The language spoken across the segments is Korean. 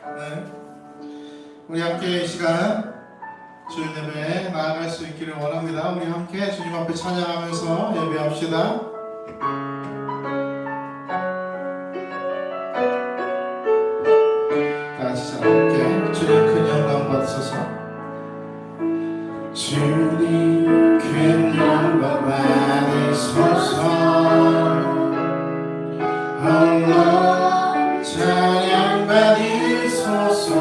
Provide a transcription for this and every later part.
네. 우리 함께 이 시간 주일 예배에 나아갈 수 있기를 원합니다. 우리 함께 주님 앞에 찬양하면서 예배합시다. 다 같이 함께 주님 큰 영광 받으소서. 주님 큰 영광 받으소서. 홀로 찬양 받으소서.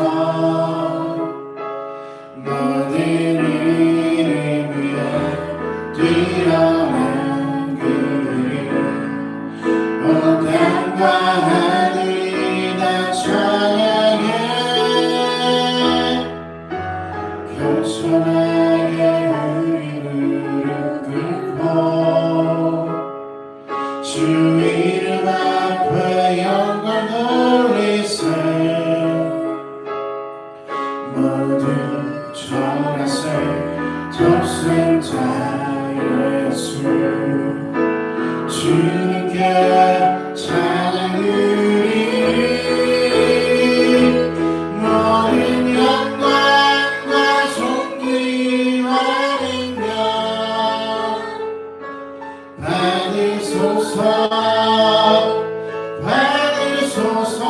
모든 이름 위에 뛰어난 그를 온 땅과 하늘이 다 찬양해. 겸손하게 우리 무릎 꿇고 주 이름 앞에 영광 돌리세. 모두 전하세 독생자 예수. 주님께 찬양 드리리. 모든 영광과 존귀와 능력 받으소서. 받으소서.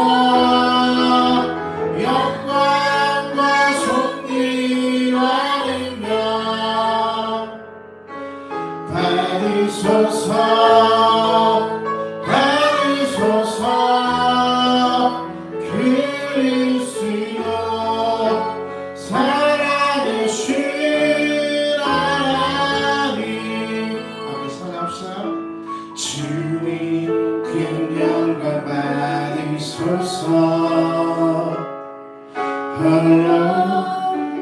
영광과 존귀와 능력 받으소서. 받으소서. 그리스도 살아계신 하나님. 함께 찬양합시다. 주님 큰 영광 받으소서. 홀로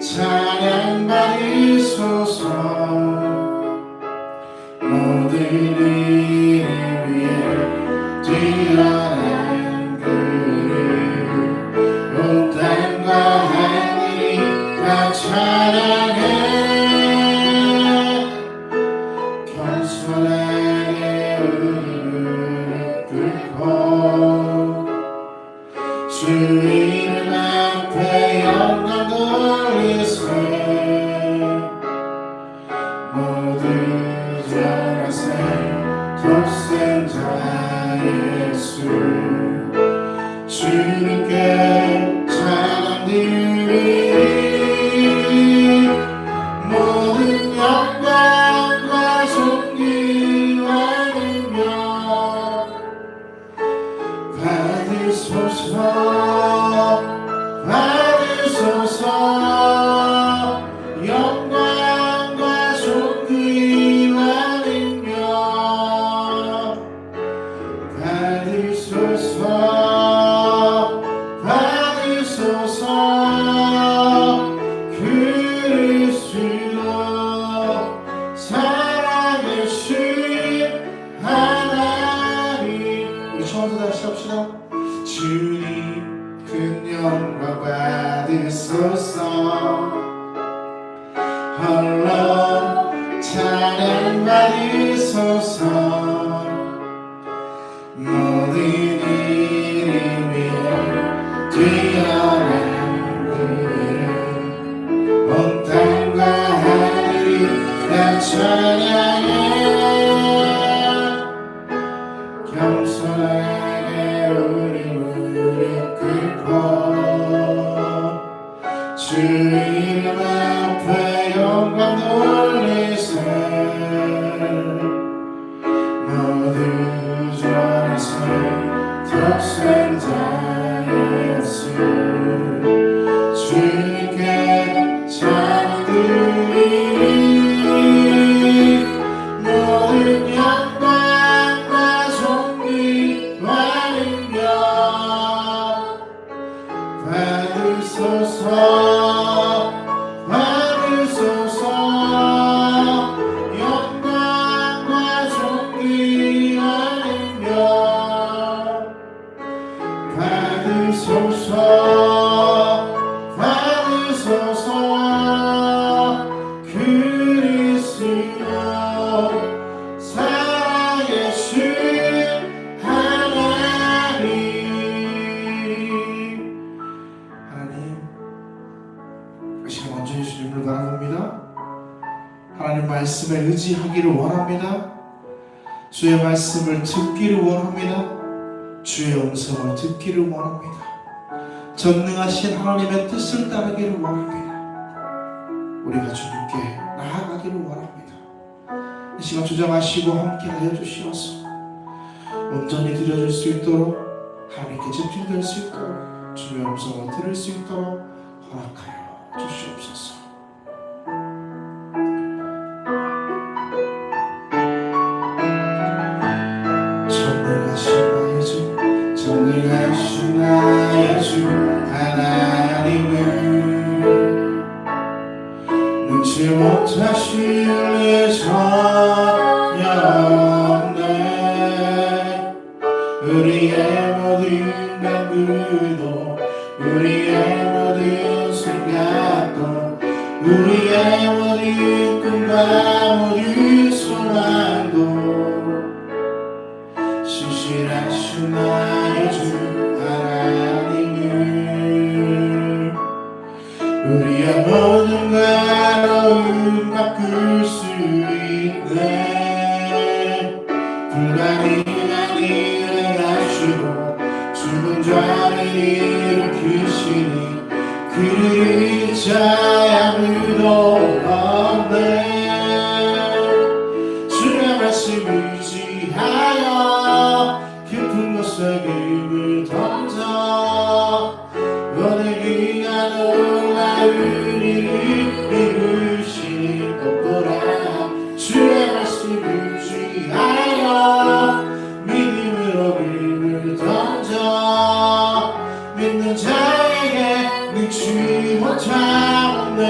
찬양 받으소서. 모든 이름 위에 뛰어난 그를 온 땅과 하늘이 다 찬양해. 겸손하게 우리 무릎 꿇고 주 이름 앞에 영광 돌리세. 모두 전하세 독생자 예수. 주님께 찬양 드리리. 모든 영광과 존귀와 능력 받으소서. 받으소서. 영광과 존귀와 능력 받으소서. 받으소서. 그리스도 살아계신 하나님. 우리 처음부터 다시 합시다. 주님 큰 영광 받으소서. 홀로 찬양 받으소서. 모든 이름 위에 뛰어난 그를 온 땅과 하늘이 다 찬양해. 겸손하게 우리 무릎 꿇고 주 이름 앞에 영광 돌리세. 모두 전하세 독생자 예수. 주님께 찬양 드리리. 모든 영광과 존귀와 능력 받으소서. 받으소서. 영광과 존귀와 능력 받으소서. 받으소서. 그리스도 살아계신 하나님. 주님을 바라봅니다. 하나님 말씀에 의지하기를 원합니다. 주의 말씀을 듣기를 원합니다. 주의 음성을 듣기를 원합니다. 전능하신 하나님의 뜻을 따르기를 원합니다. 우리가 주님께 나아가기를 원합니다. 이 시간 주장하시고 함께하여 주시옵소서. 온전히 드려질 수 있도록, 하나님께 집중될 수 있도록, 주의 음성을 들을 수 있도록 허락하여 주시옵소서. 전능하신 나의 주 하나님을 눈치 못하실 일 전혀 없네. 우리의 모든 간구도, 우리의 모든 생각도, 우리의 모든 꿈과 모든 소망도 신실하신 나의 주 하나님을 우리의 모든 괴로움 바꿀 수 있네. 불가능한 일을 하시고 죽은 자를 일으키시니 그를 자야 아무도 없네. 주의 말씀 의지하여 깊은 곳에 길을 던져 오늘 그가 놀라운 일을 이루시니 꼭 보라. 주의 말씀 의지하여 믿음으로 길을 던져 믿는 자에게 능치 못하네.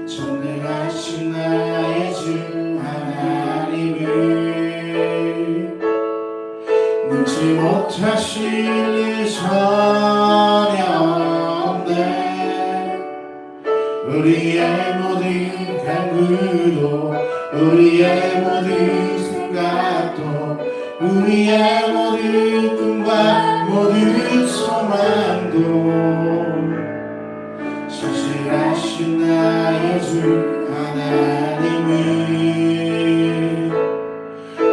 전능하신 나의 주 하나님을 능치 못하실 일 전혀 없네. 우리의 모든 간구도, 우리의 모든 생각도, 우리의 모든 꿈과 모든 소망도 신실하신 나의 주 하나님을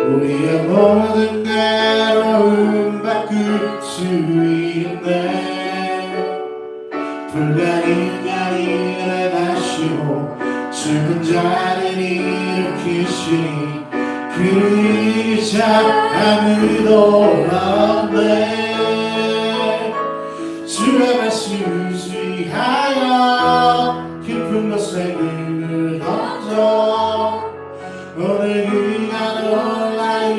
우리의 모든 괴로움 바꿀 수 있네. 불가능한 일을 하시고 죽은 자를 일으키시니 그를 자 아무도 없네. 주의 말씀 의지하여 깊은 곳에 길을 던져 오늘 그가 놀라운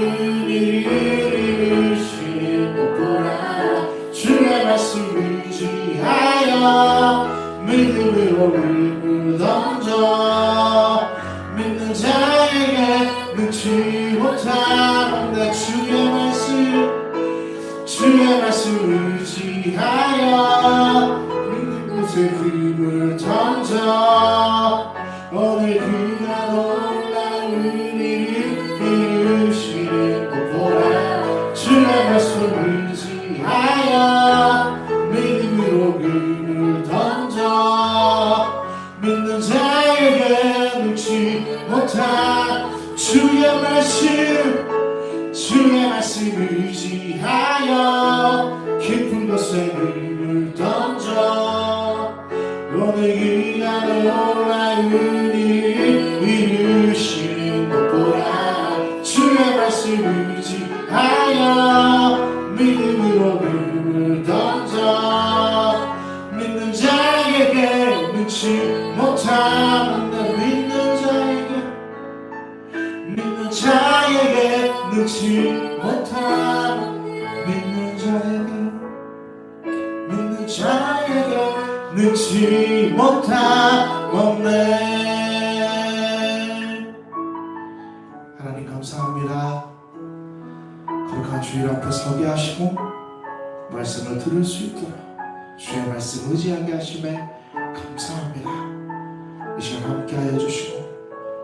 일을 이루시니 꼭 보라. 주의 말씀 의지하여 믿음으로 길을 던져 믿는 자에게 능치 못하는데 주의 말씀 의지하여 믿는 곳에 힘을 던져 오늘 그가 놀라운 일을 이루시니 꼭 보라. 주의 말씀 의지하여 믿음으로 힘을 던져 믿는 자에게 능치 못한 주의 말씀 의지하여 깊은 곳에 힘을 던져 오늘 그가 놀라운 일을 이루시는 것 보라. 주의 말씀 의지하여 믿음으로 힘을 던져 믿는 자에게 능치 못하는데 믿는 자에게 능치 못하는 믿는 자에게 능치 못하네. 하나님 감사합니다. 거룩한 주일 앞에 서게 하시고 말씀을 들을 수 있도록 주의 말씀 의지하게 하심에 감사합니다. 이 시간 함께하여 주시고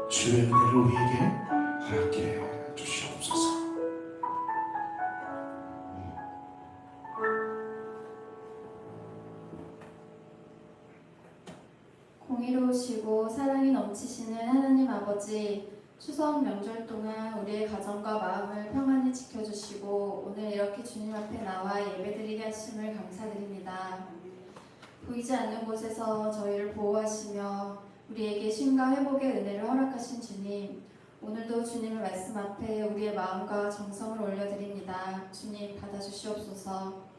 주의 은혜를 우리에게 허락해 주시옵소서. 공의로우시고 사랑이 넘치시는 하나님 아버지, 추석 명절 동안 우리의 가정과 마음을 평안히 지켜주시고 오늘 이렇게 주님 앞에 나와 예배드리게 하심을 감사드립니다. 보이지 않는 곳에서 저희를 보호하시며 우리에게 쉼과 회복의 은혜를 허락하신 주님, 오늘도 주님의 말씀 앞에 우리의 마음과 정성을 올려드립니다. 주님 받아주시옵소서.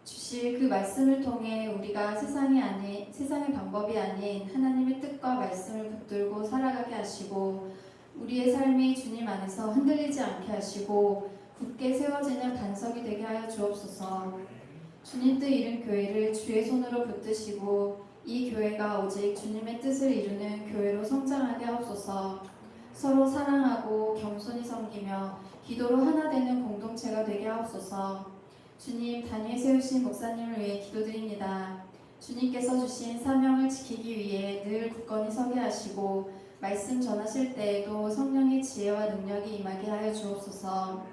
주실 그 말씀을 통해 우리가 세상의 방법이 아닌 하나님의 뜻과 말씀을 붙들고 살아가게 하시고 우리의 삶이 주님 안에서 흔들리지 않게 하시고 굳게 세워지는 반석이 되게 하여 주옵소서. 주님 뜻 이룬 교회를 주의 손으로 붙드시고 이 교회가 오직 주님의 뜻을 이루는 교회로 성장하게 하옵소서. 서로 사랑하고 겸손히 섬기며 기도로 하나 되는 공동체가 되게 하옵소서. 주님, 단위에 세우신 목사님을 위해 기도드립니다. 주님께서 주신 사명을 지키기 위해 늘 굳건히 서게 하시고 말씀 전하실 때에도 성령의 지혜와 능력이 임하게 하여 주옵소서.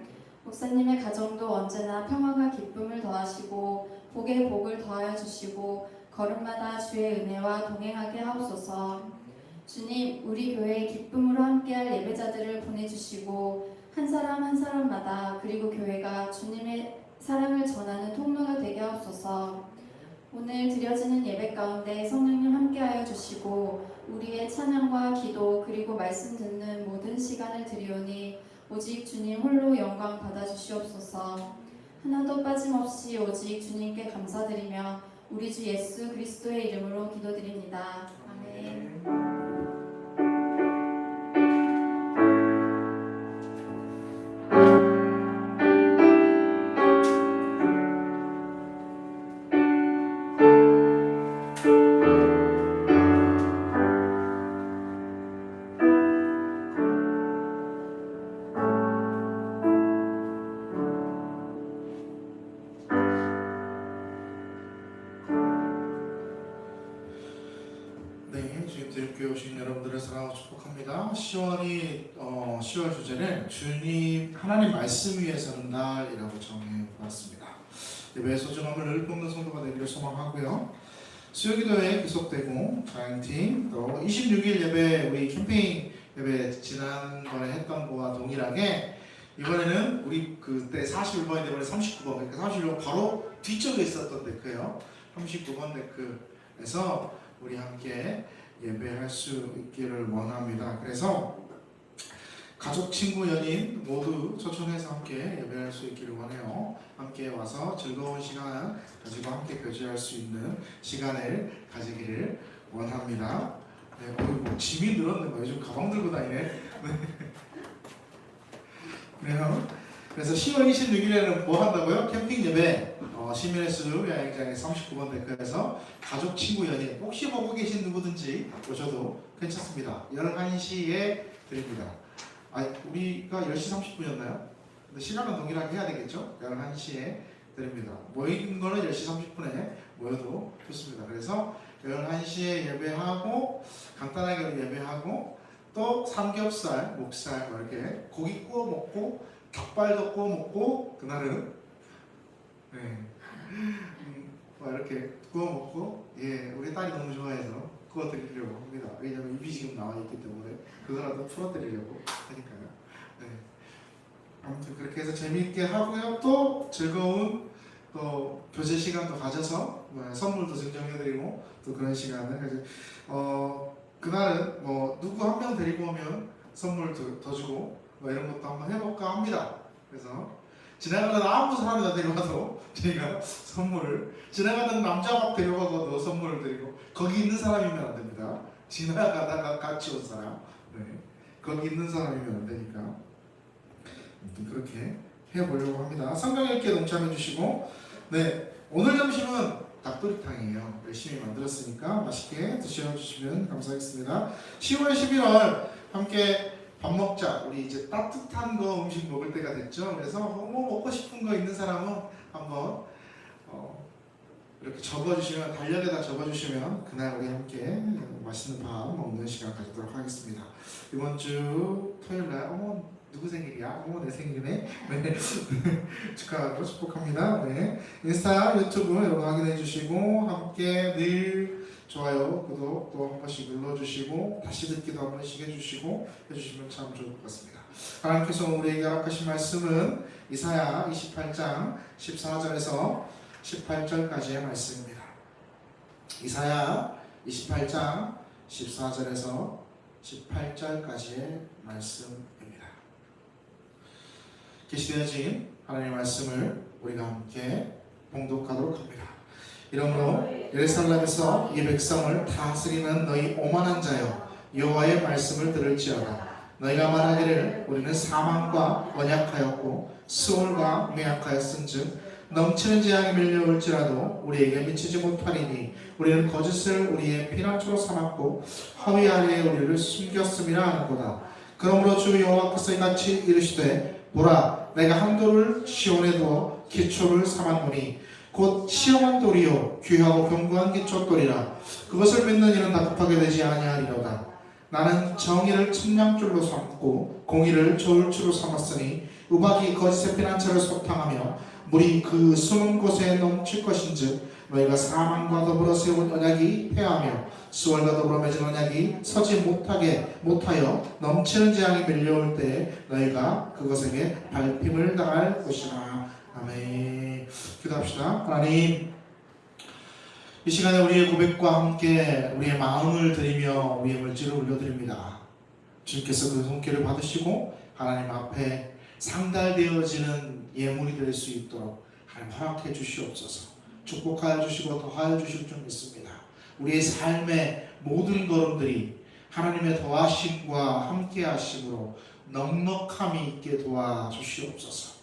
목사님의 가정도 언제나 평화와 기쁨을 더하시고 복에 복을 더하여 주시고 걸음마다 주의 은혜와 동행하게 하옵소서. 주님, 우리 교회에 기쁨으로 함께할 예배자들을 보내주시고 한 사람 한 사람마다 그리고 교회가 주님의 사랑을 전하는 통로가 되게 하옵소서. 오늘 드려지는 예배 가운데 성령님 함께하여 주시고 우리의 찬양과 기도 그리고 말씀 듣는 모든 시간을 드리오니 오직 주님 홀로 영광 받아주시옵소서. 하나도 빠짐없이 오직 주님께 감사드리며 우리 주 예수 그리스도의 이름으로 기도드립니다. 아멘. 교회 오신 여러분들을 사랑하고 축복합니다. 10월 주제는 주님 하나님 말씀 위에 서는 날이라고 정해봤습니다. 예배의 소중함을 늘 뿜는 성도가 되기를 소망하고요. 수요기도회 계속되고 자영팀 또 26일 예배 우리 캠페인 예배 지난번에 했던 거와 동일하게 이번에는 우리 그때 41번이 되면 39번 그러니까 31번 바로 뒤쪽에 있었던 데크예요. 39번 데크에서 우리 함께 예배할 수 있기를 원합니다. 그래서 가족, 친구, 연인 모두 초청해서 함께 예배할 수 있기를 원해요. 함께 와서 즐거운 시간 가지고 함께 교제할 수 있는 시간을 가지기를 원합니다. 네, 뭐 짐이 늘었네. 뭐 요즘 가방 들고 다니네. 네. 그래서 10월 26일에는 뭐 한다고요? 캠핑 예배 시민의 숲 야영장의 39번 데크에서 가족, 친구, 연인 혹시 보고 계신 누구든지 오셔도 괜찮습니다. 11시에 드립니다. 우리가 10시 30분이었나요? 근데 시간은 동일하게 해야 되겠죠? 11시에 드립니다. 모이는 거는 10시 30분에 모여도 좋습니다. 그래서 11시에 예배하고 간단하게 예배하고 또 삼겹살, 목살 이렇게 고기 구워 먹고 닭발도 구워 먹고 그날은 이렇게 구워 먹고 우리 딸이 너무 좋아해서 구워 드리려고 합니다. 왜냐면 입이 지금 나와 있기 때문에 그거라도 풀어 드리려고 하니까요. 아무튼 그렇게 해서 재미있게 하고요. 또 즐거운 또 교제 시간도 가져서 선물도 증정해드리고 또 그런 시간을 가지고 그날은 뭐 누구 한 명 데리고 오면 선물도 더 주고 이런 것도 한번 해볼까 합니다. 그래서 지나가는 아무 사람이나 데려가도 저희가 선물을 지나가는 남자 막 데려가고도 선물을 드리고 거기 있는 사람이면 안 됩니다. 지나가다가 같이 온 사람 거기 있는 사람이면 안 되니까 그렇게 해보려고 합니다. 성경 읽기에 동참해 주시고 오늘 점심은 닭도리탕이에요. 열심히 만들었으니까 맛있게 드셔주시면 감사하겠습니다. 10월 11월 함께 밥 먹자. 우리 이제 따뜻한 거 음식 먹을 때가 됐죠. 그래서 뭐 먹고 싶은 거 있는 사람은 한번 이렇게 적어주시면 달력에다 적어주시면 그날 우리 함께 맛있는 밥 먹는 시간 가지도록 하겠습니다. 이번 주 토요일날 누구 생일이야? 내 생일이네. 축하하고 축복합니다. 인스타, 유튜브 여러분 확인해 주시고 함께 늘 좋아요, 구독 또 한 번씩 눌러주시고 다시 듣기도 한 번씩 해주시면 참 좋을 것 같습니다. 하나님께서 우리에게 허락하신 말씀은 이사야 28장 14절에서 18절까지의 말씀입니다. 이사야 28장 14절에서 18절까지의 말씀입니다. 계시되어진 하나님의 말씀을 우리가 함께 봉독하도록 합니다. 이러므로 예루살렘에서 이 백성을 다스리는 너희 오만한 자여, 여호와의 말씀을 들을지어다. 너희가 말하기를 우리는 사망과 언약하였고 스올과 맹약하였은즉 넘치는 재앙이 밀려올지라도 우리에게 미치지 못하리니 우리는 거짓을 우리의 피난처로 삼았고 허위 아래에 우리를 숨겼음이라 하는도다. 그러므로 주 여호와께서 이같이 이르시되 보라, 내가 한 돌을 시온에 두어 기초를 삼았노니 곧 시험한 돌이요 귀하고 견고한 기초돌이라. 그것을 믿는 이는 다급하게 되지 아니하리로다. 나는 정의를 측량줄로 삼고 공의를 저울추로 삼았으니 우박이 거짓의 피난처를 소탕하며 물이 그 숨은 곳에 넘칠 것인즉 너희가 사망과 더불어 세운 언약이 패하며 수월과 더불어 맺은 언약이 서지 못하여 넘치는 재앙이 밀려올 때에 너희가 그것에게 밟힘을 당할 것이라. 아멘. 기도합시다. 하나님, 이 시간에 우리의 고백과 함께 우리의 마음을 드리며 우리의 물질을 올려드립니다. 주님께서 그 손길을 받으시고 하나님 앞에 상달되어지는 예물이 될 수 있도록 하나님 허락해 주시옵소서. 축복하여 주시고 더하여 주실 줄 믿습니다. 우리의 삶의 모든 걸음들이 하나님의 더하심과 함께 하심으로 넉넉함이 있게 도와주시옵소서.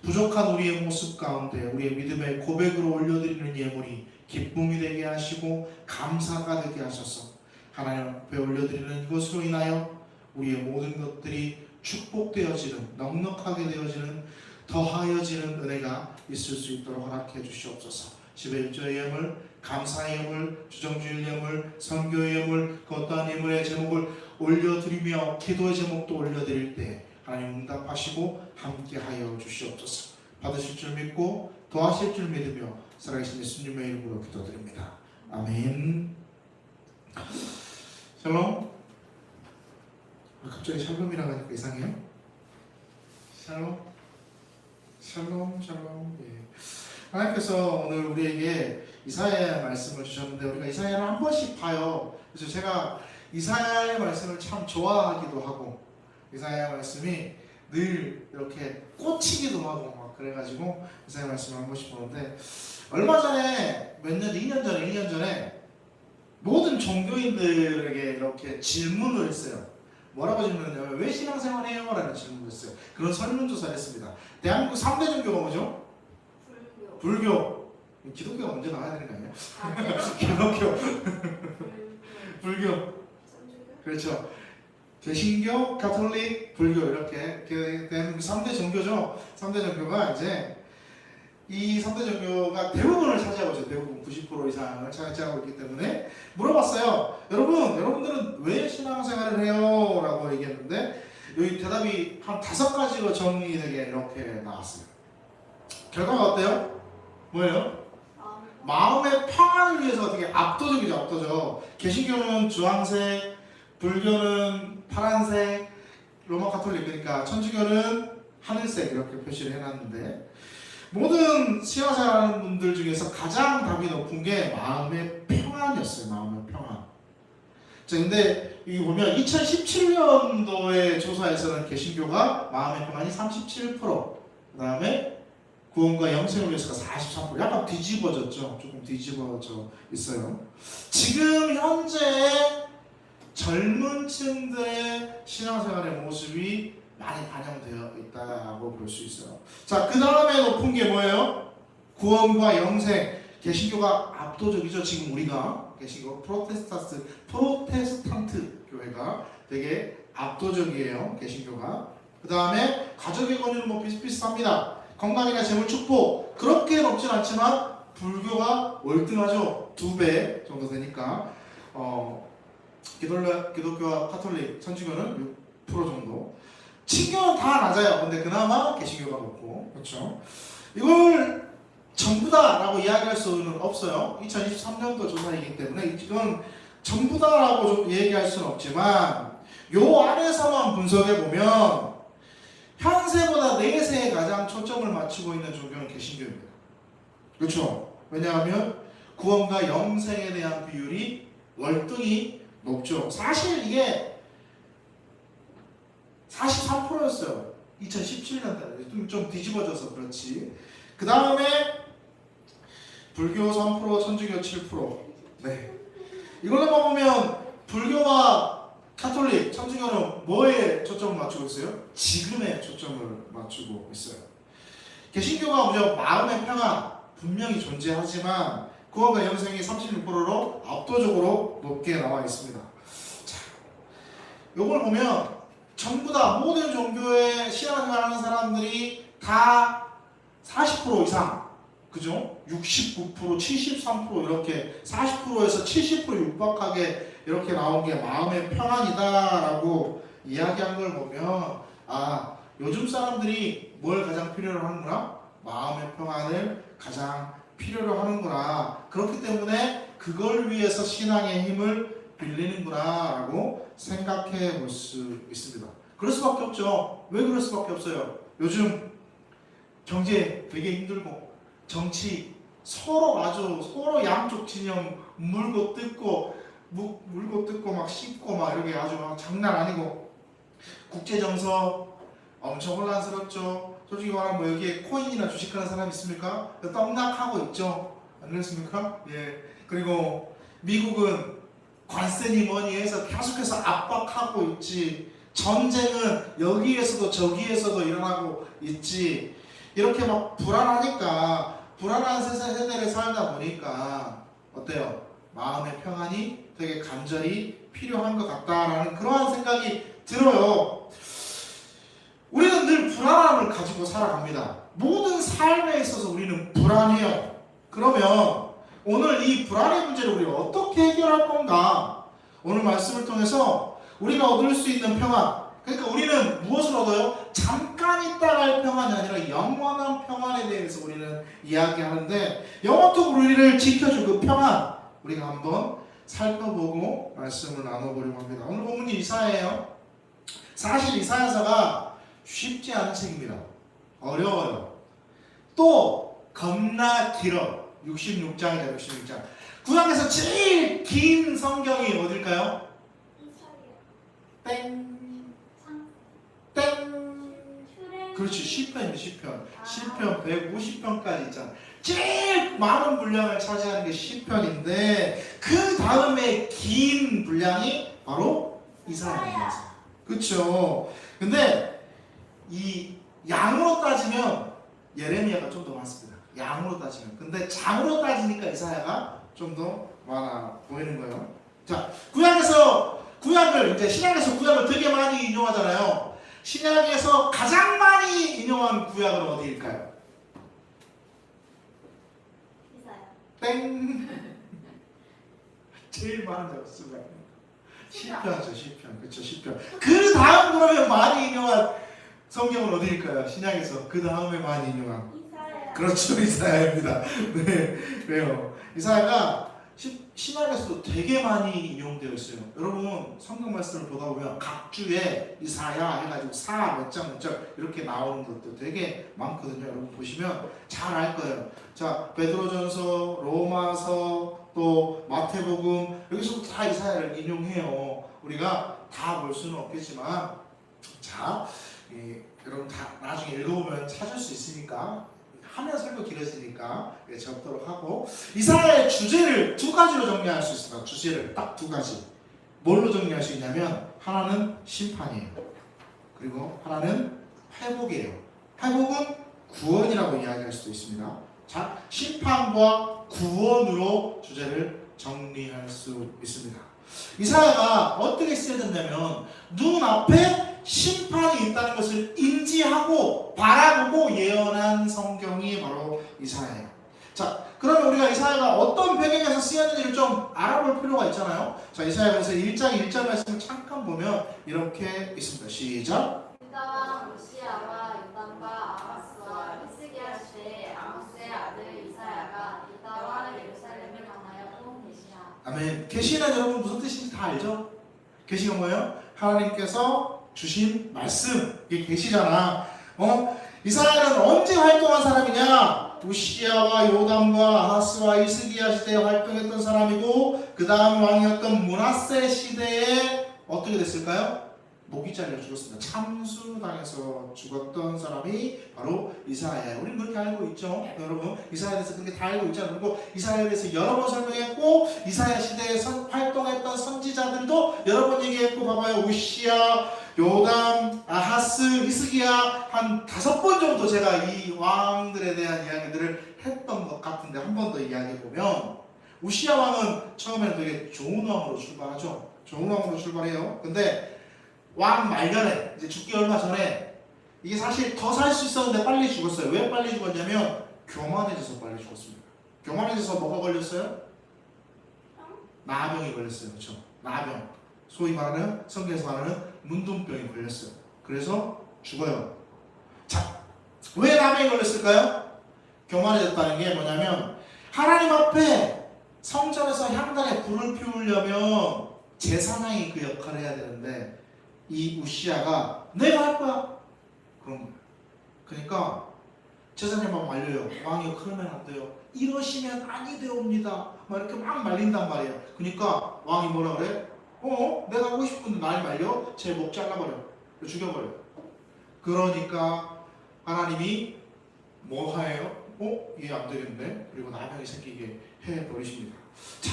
부족한 우리의 모습 가운데 우리의 믿음의 고백으로 올려드리는 예물이 기쁨이 되게 하시고 감사가 되게 하셔서 하나님 앞에 올려드리는 이것으로 인하여 우리의 모든 것들이 축복되어지는, 넉넉하게 되어지는, 더하여지는 은혜가 있을 수 있도록 허락해 주시옵소서. 11조의 예물, 감사의 예물, 주정주일 예물, 선교의 예물, 그 어떠한 예물의 제목을 올려드리며 기도의 제목도 올려드릴 때 하나님 응답하시고 함께하여 주시옵소서. 받으실 줄 믿고 도하실 줄 믿으며 살아계신 예수님의 이름으로 기도드립니다. 아멘. 샬롬. 갑자기 샬롬이라고 하니까 이상해요? 샬롬. 예. 하나님께서 오늘 우리에게 이사야의 말씀을 주셨는데 우리가 이사야를 한 번씩 봐요. 그래서 제가 이사야의 말씀을 참 좋아하기도 하고 이사야 말씀이 늘 이렇게 꽂히기도 하고 막 그래가지고 이사야 말씀을 한 번씩 보는데 얼마 전에 2년 전에 모든 종교인들에게 이렇게 질문을 했어요. 뭐라고 질문했냐면 왜 신앙생활 해요? 라는 질문을 했어요. 그런 설문조사를 했습니다. 대한민국 3대 종교가 뭐죠? 불교. 기독교가 먼저 나와야 되는 거 아니에요? 기독교. 불교. 그렇죠. 개신교, 가톨릭, 불교 이렇게 대한민국 3대 종교죠. 3대 종교가 이제 이 3대 종교가 대부분을 차지하고 있어요. 대부분 90% 이상을 차지하고 있기 때문에 물어봤어요. 여러분들은 왜 신앙생활을 해요? 라고 얘기했는데 여기 대답이 한 5가지로 정리되게 이렇게 나왔어요. 결과가 어때요? 뭐예요? 마음의 평안을 위해서 되게 압도적. 개신교는 주황색, 불교는 파란색, 로마 카톨릭 그러니까 천주교는 하늘색 이렇게 표시를 해놨는데 모든 신앙생활하는 분들 중에서 가장 답이 높은 게 마음의 평안이었어요. 마음의 평안. 자, 근데 여기 보면 2017년도의 조사에서는 개신교가 마음의 평안이 37%, 그 다음에 구원과 영생을 위해서가 43%. 약간 뒤집어졌죠. 조금 뒤집어져 있어요. 지금 현재 젊은 층들의 신앙생활의 모습이 많이 반영되어 있다고 볼 수 있어요. 자, 그 다음에 높은 게 뭐예요? 구원과 영생. 개신교가 압도적이죠. 지금 우리가 개신교 프로테스탄트 교회가 되게 압도적이에요. 개신교가. 그 다음에 가족의 권유는 뭐 비슷비슷합니다. 건강이나 재물 축복 그렇게 높진 않지만 불교가 월등하죠. 2배 정도 되니까 기독교와 카톨릭, 천주교는 6% 정도. 친교는 다 낮아요. 근데 그나마 개신교가 높고, 그렇죠? 이걸 전부다라고 이야기할 수는 없어요. 2023년도 조사이기 때문에 이건 전부다라고 좀 얘기할 수는 없지만 요 안에서만 분석해 보면 현세보다 내세에 가장 초점을 맞추고 있는 종교는 개신교입니다. 그렇죠? 왜냐하면 구원과 영생에 대한 비율이 월등히 높죠. 사실 이게 43%였어요. 2017년도에 좀 뒤집어져서 그렇지. 그 다음에 불교 3%, 천주교 7%. 네. 이걸로 보면 불교와 카톨릭, 천주교는 뭐에 초점을 맞추고 있어요? 지금에 초점을 맞추고 있어요. 개신교가 먼저 마음의 평안 분명히 존재하지만 구원과 영생이 36%로 압도적으로 높게 나와 있습니다. 자, 이걸 보면 전부 다 모든 종교의 신앙생활하는 사람들이 다 40% 이상, 그죠? 69%, 73% 이렇게 40%에서 70% 육박하게 이렇게 나온 게 마음의 평안이다라고 이야기한 걸 보면 아, 요즘 사람들이 뭘 가장 필요로 하는구나? 마음의 평안을 가장 필요로 하는구나. 그렇기 때문에 그걸 위해서 신앙의 힘을 빌리는구나 라고 생각해 볼 수 있습니다. 그럴 수밖에 없죠. 왜 그럴 수밖에 없어요? 요즘 경제 되게 힘들고 정치 서로 양쪽 진영 물고 뜯고 막 씹고 막 이렇게 아주 막 장난 아니고 국제 정서 엄청 혼란스럽죠. 솔직히 말하면 뭐 여기에 코인이나 주식하는 사람 있습니까? 떡락하고 있죠. 안 그렇습니까? 예. 그리고 미국은 관세니 뭐니 해서 계속해서 압박하고 있지. 전쟁은 여기에서도 저기에서도 일어나고 있지. 이렇게 막 불안하니까 불안한 세대를 살다 보니까 어때요? 마음의 평안이 되게 간절히 필요한 것 같다라는 그러한 생각이 들어요. 우리는 늘 불안함을 가지고 살아갑니다. 모든 삶에 있어서 우리는 불안해요. 그러면 오늘 이 불안의 문제를 우리가 어떻게 해결할 건가? 오늘 말씀을 통해서 우리가 얻을 수 있는 평안, 그러니까 우리는 무엇을 얻어요? 잠깐 있다가 할 평안이 아니라 영원한 평안에 대해서 우리는 이야기하는데 영원토록 우리를 지켜줄 그 평안 우리가 한번 살펴보고 말씀을 나눠보려고 합니다. 오늘 본문이 이사야예요. 사실 이사야서가 쉽지 않은 책입니다. 어려워요. 또 겁나 길어. 66장이다. 66장. 구약에서 제일 긴 성경이 어딜까요? 땡. 땡. 그렇지. 시편입니다. 시편 150편까지 있잖아. 제일 많은 분량을 차지하는 게 시편인데 그 다음에 긴 분량이 바로 이사야입니다. 그렇죠. 근데 이 양으로 따지면 예레미야가 좀 더 많습니다. 양으로 따지면. 근데 장으로 따지니까 이사야가 좀 더 많아 보이는 거예요. 자, 구약을 이제 신약에서 구약을 되게 많이 인용하잖아요. 신약에서 가장 많이 인용한 구약은 어디일까요? 땡. 제일 많은 적수가 시편이죠. 시편. 그렇죠. 시편. 그 다음 그러면 많이 인용한 성경은 어디일까요? 신약에서 그 다음에 많이 인용한. 이사야. 그렇죠. 이사야입니다. 네. 왜요? 이사야가 신약에서도 되게 많이 인용되어 있어요. 여러분 성경 말씀을 보다 보면 각 주에 이사야 해가지고 몇 장 이렇게 나오는 것도 되게 많거든요. 여러분 보시면 잘 알 거예요. 자, 베드로전서, 로마서, 또 마태복음 여기서도 다 이사야를 인용해요. 우리가 다 볼 수는 없겠지만 자, 여러분 다 나중에 읽어보면 찾을 수 있으니까 하면 설교 길어지니까 적도록 하고 이사야의 주제를 두 가지로 정리할 수 있습니다. 주제를 딱 두 가지. 뭘로 정리할 수 있냐면 하나는 심판이에요. 그리고 하나는 회복이에요. 회복은 구원이라고 이야기할 수도 있습니다. 자, 심판과 구원으로 주제를 정리할 수 있습니다. 이사야가 어떻게 쓰여졌냐면 눈앞에 심판이 있다는 것을 인지하고 바라보고 예언한 성경이 바로 이사야예요. 자, 그러면 우리가 이사야가 어떤 배경에서 쓰였는지를 좀 알아볼 필요가 있잖아요. 자, 이사야서 1장 1절 말씀 잠깐 보면 이렇게 있습니다. 시작. 유다와 요시야와 요담과 아하스와 히스기야 시대에 아모스의 아들 이사야가 아멘. 계시는 여러분 무슨 뜻인지 다 알죠? 계시가 뭐예요? 하나님께서 주신 말씀. 이게 계시잖아. 이스라엘은 언제 활동한 사람이냐? 우시야와 요담과 아하스와 이스기야 시대에 활동했던 사람이고, 그 다음 왕이었던 므낫세 시대에 어떻게 됐을까요? 목이 잘려 죽었습니다. 참수당해서 죽었던 사람이 바로 이스라엘. 우리는 그렇게 알고 있죠, 여러분. 이스라엘에서 그렇게 다 알고 있잖아요. 그리고 이스라엘에서 여러 번 설명했고, 이스라엘 시대에 활동했던 선지자들도 여러 번 얘기했고, 봐봐요. 우시야, 요담, 아하스, 히스기야 한 5번 정도 제가 이 왕들에 대한 이야기들을 했던 것 같은데, 한 번 더 이야기해 보면, 우시야 왕은 처음에는 되게 좋은 왕으로 출발하죠. 좋은 왕으로 출발해요. 근데 왕 말년에, 이제 죽기 얼마 전에, 이게 사실 더 살 수 있었는데 빨리 죽었어요. 왜 빨리 죽었냐면 교만해져서 빨리 죽었습니다. 교만해져서 뭐가 걸렸어요? 나병이 걸렸어요. 그렇죠? 나병. 소위 말하는, 성경에서 말하는 문둥병이 걸렸어요. 그래서 죽어요. 자, 왜 나병이 걸렸을까요? 교만해졌다는 게 뭐냐면, 하나님 앞에 성전에서 향단에 불을 피우려면 제사장이 그 역할을 해야 되는데, 이 우시야가 내가 할 거야 그런 거예요. 그러니까 제사장이 막 말려요. 왕이 그러면 안 돼요. 이러시면 아니 되옵니다. 막 이렇게 막 말린단 말이에요. 그러니까 왕이 뭐라 그래? 내가 하고 싶은데 날 말려? 제 목 잘라버려. 죽여버려. 그러니까 하나님이 뭐 해요? 이게 안 되겠네. 그리고 나병이 생기게 해버리십니다. 자,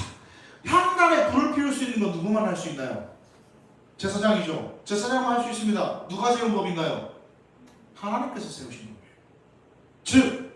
향단에 불을 피울 수 있는 건 누구만 할 수 있나요? 제사장이죠. 제사장만 할 수 있습니다. 누가 세운 법인가요? 하나님께서 세우신 법이에요. 즉,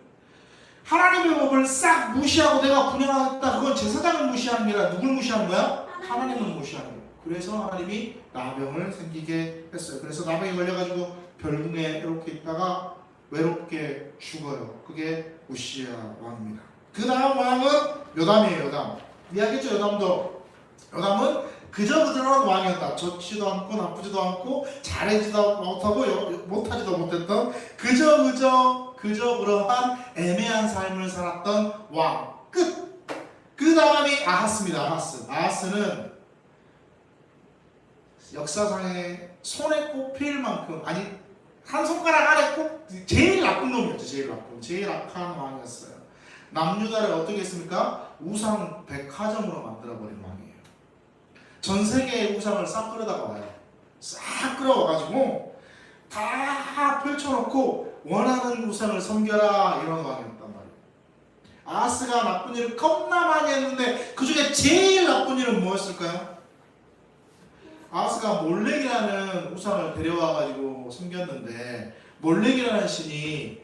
하나님의 법을 싹 무시하고 내가 분양하겠다. 그건 제사장을 무시하는 게 아니라 누굴 무시하는 거야? 하나님을 무시하는 거예요. 그래서 하나님이 나병을 생기게 했어요. 그래서 나병이 걸려가지고 별궁에 이렇게 있다가 외롭게 죽어요. 그게 우시야 왕입니다. 그 다음 왕은 요담이에요. 요담. 이야기했죠. 요담은 그저그저한 왕이었다. 좋지도 않고 나쁘지도 않고 잘하지도 못하고 못하지도 못했던 그저 그러한 애매한 삶을 살았던 왕. 끝. 그 다음이 아하스입니다. 아하스는 역사상에 손에 꼽힐 만큼, 아니 한 손가락 안에 꼭 제일 나쁜 놈이었죠. 제일 악한 왕이었어요. 남유다를 어떻게 했습니까? 우상 백화점으로 만들어버린 왕이에요. 전 세계의 우상을 싹 끌어다가 와요. 싹 끌어와가지고 다 펼쳐놓고 원하는 우상을 섬겨라, 이런 왕이었단 말이에요. 아하스가 나쁜 일을 겁나 많이 했는데 그 중에 제일 나쁜 일은 뭐였을까요? 아하스가 몰렉이라는 우상을 데려와가지고 섬겼는데, 몰렉이라는 신이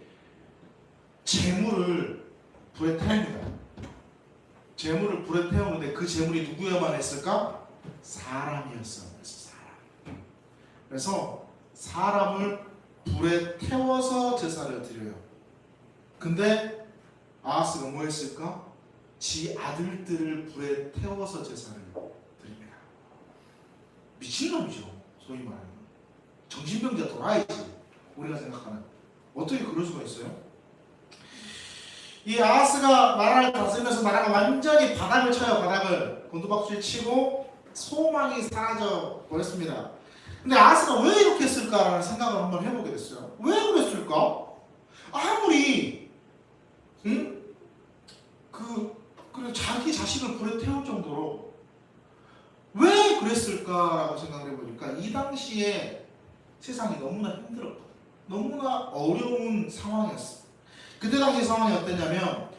재물을 불에 태웁니다. 재물을 불에 태우는데 그 재물이 누구야만 했을까? 사람이었어. 그래서 사람을 불에 태워서 제사를 드려요. 근데 아하스가 뭐 했을까? 지 아들들을 불에 태워서 제사를 드립니다. 미친놈이죠. 소위 말하는 정신병자 돌아야지, 우리가 생각하는. 어떻게 그럴 수가 있어요? 이 아하스가 나라를 다스리면서 나라가 완전히 바닥을 쳐요. 바닥을 곤두박질 치고 소망이 사라져 버렸습니다. 근데 아하스가 왜 이렇게 했을까라는 생각을 한번 해보게 됐어요. 왜 그랬을까? 아무리 그래 자기 자식을 불에 태울 정도로 왜 그랬을까라고 생각을 해보니까, 이 당시에 세상이 너무나 힘들었거든. 너무나 어려운 상황이었어. 그때 당시 상황이 어땠냐면,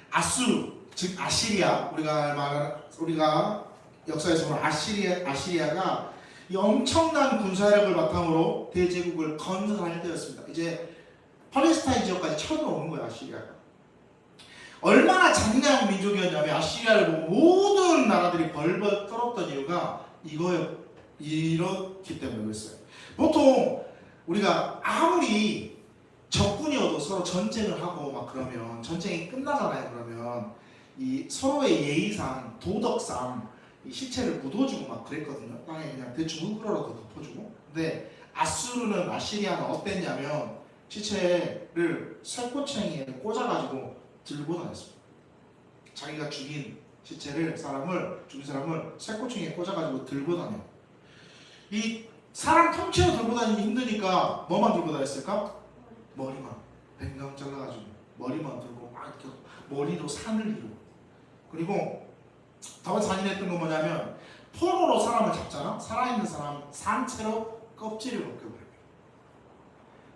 아수르, 즉 아시리아, 우리가 역사에서 보면 아시리아가 이 엄청난 군사력을 바탕으로 대제국을 건설할 때였습니다. 이제 팔레스타인 지역까지 쳐들어오는 거예요. 아시리아가. 얼마나 잔인한 민족이었냐면, 아시리아를 모든 나라들이 벌벌 떨었던 이유가 이렇기 때문에 그랬어요. 보통 우리가 아무리 적군이어도 서로 전쟁을 하고 막 그러면 전쟁이 끝나잖아요. 그러면 이 서로의 예의상, 도덕상 이 시체를 묻어주고 막 그랬거든요. 땅에 그냥 대충 흙으로라도 덮어주고. 근데 아시리아는 어땠냐면, 시체를 쇠꼬챙이에 꽂아가지고 들고 다녔습니다. 자기가 죽인 시체를 죽인 사람을 쇠꼬챙이에 꽂아가지고 들고 다녀. 이 사람 통째로 들고 다니기 힘드니까 뭐만 들고 다녔을까? 머리만. 뱅강 잘라가지고 머리만 들고 막 이렇게 머리로 산을 이루고. 그리고 더 잔인했던 건 뭐냐면 포로로 사람을 잡잖아. 살아있는 사람 산채로 껍질을 벗겨버려요.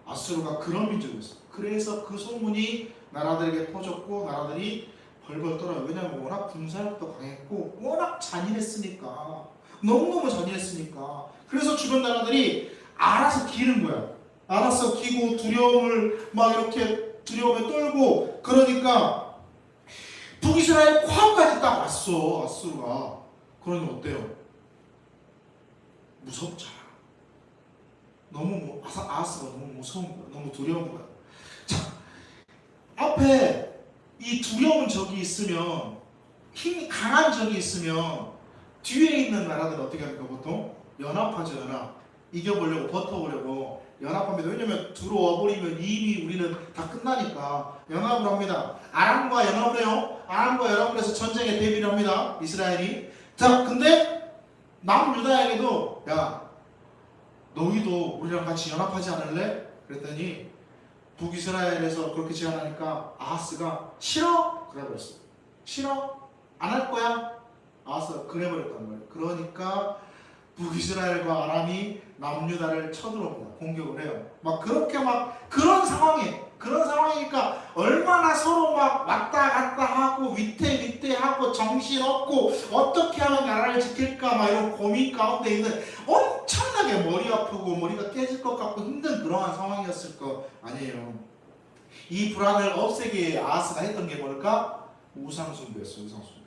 아수르가 그런 민족이었어. 그래서 그 소문이 나라들에게 퍼졌고 나라들이 벌벌 떨어요. 왜냐하면 워낙 군사력도 강했고 워낙 잔인했으니까. 너무너무 잔인했으니까. 그래서 주변 나라들이 알아서 기는 거야. 알아서 기고 두려움을 막 이렇게 두려움에 떨고. 그러니까 북이스라엘 코앞까지 딱 왔어. 아수르가. 그러니 어때요? 무섭잖아. 너무 아하스가 너무 무서운 거야. 너무 두려운 거야. 자, 앞에 이 두려운 적이 있으면, 힘이 강한 적이 있으면 뒤에 있는 나라들은 어떻게 합니까? 보통 연합하죠. 연합. 이겨보려고, 버텨보려고 연합합니다. 왜냐면 들어와 버리면 이미 우리는 다 끝나니까 연합을 합니다. 아람과 연합을 해요. 아람과 연합을 해서 전쟁에 대비를 합니다. 이스라엘이. 자, 근데 남유다에게도 야, 너희도 우리랑 같이 연합하지 않을래? 그랬더니 북이스라엘에서 그렇게 제안하니까 아하스가 싫어? 그래버렸어. 싫어? 안 할 거야? 아하스가 그래버렸단 말이에요. 그러니까 북이스라엘과 아람이 남유다를 쳐들어옵니다. 공격을 해요. 막 그렇게 막 그런 상황이니까 얼마나 서로 막 왔다 갔다 하고 위태위태하고 정신없고 어떻게 하면 나라를 지킬까 막 이런 고민 가운데 있는 엄청나게 머리 아프고 머리가 깨질 것 같고 힘든 그러한 상황이었을 거 아니에요. 이 불안을 없애기 위해 아하스가 했던 게 뭘까? 우상숭배였어요. 우상숭배.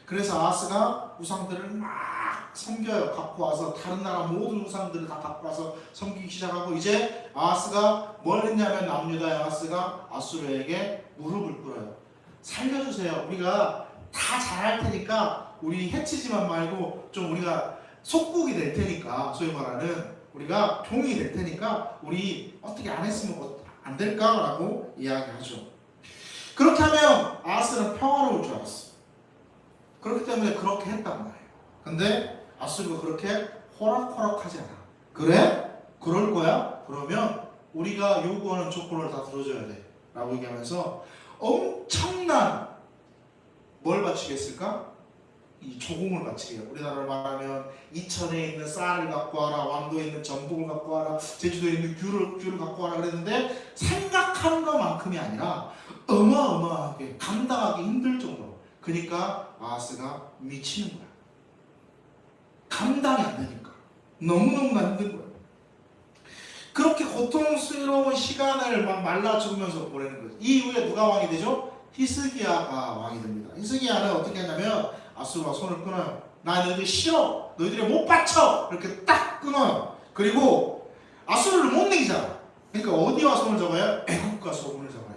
그래서 아하스가 우상들을 막 섬겨요. 갖고 와서 다른 나라 모든 우상들을 다 갖고 와서 섬기기 시작하고, 이제 아하스가 뭘 했냐면 남유다의 아하스가 아수르에게 무릎을 꿇어요. 살려주세요. 우리가 다 잘할 테니까 우리 해치지만 말고 좀 우리가 속국이 될 테니까, 소위 말하는 우리가 종이 될 테니까 우리 어떻게 안 했으면 안 될까라고 이야기하죠. 그렇게 하면 아하스는 평화로울 줄 알았어. 그렇기 때문에 그렇게 했단 말이에요. 근데 아수르가 그렇게 호락호락하지 않아. 그래? 그럴 거야? 그러면 우리가 요구하는 조건을 다 들어줘야 돼 라고 얘기하면서 엄청난 뭘 바치겠을까? 이 조공을 바치게 해요. 우리나라로 말하면 이천에 있는 쌀을 갖고 와라, 왕도에 있는 전복을 갖고 와라, 제주도에 있는 귤을 갖고 와라 그랬는데, 생각한 것만큼이 아니라 어마어마하게 감당하기 힘들 정도로. 그러니까 아하스가 미치는 거야. 감당이 안 되니까. 너무너무나 힘든 거야. 그렇게 고통스러운 시간을 막 말라 죽으면서 보내는 거예요. 이 이후에 누가 왕이 되죠? 히스기야가 왕이 됩니다. 히스기야는 어떻게 했냐면 아수르와 손을 끊어요. 나 너희들 싫어. 너희들이 못 바쳐. 이렇게 딱 끊어요. 그리고 아수르를 못 이기잖아. 그러니까 어디와 손을 잡아요? 애국과 손을 잡아요.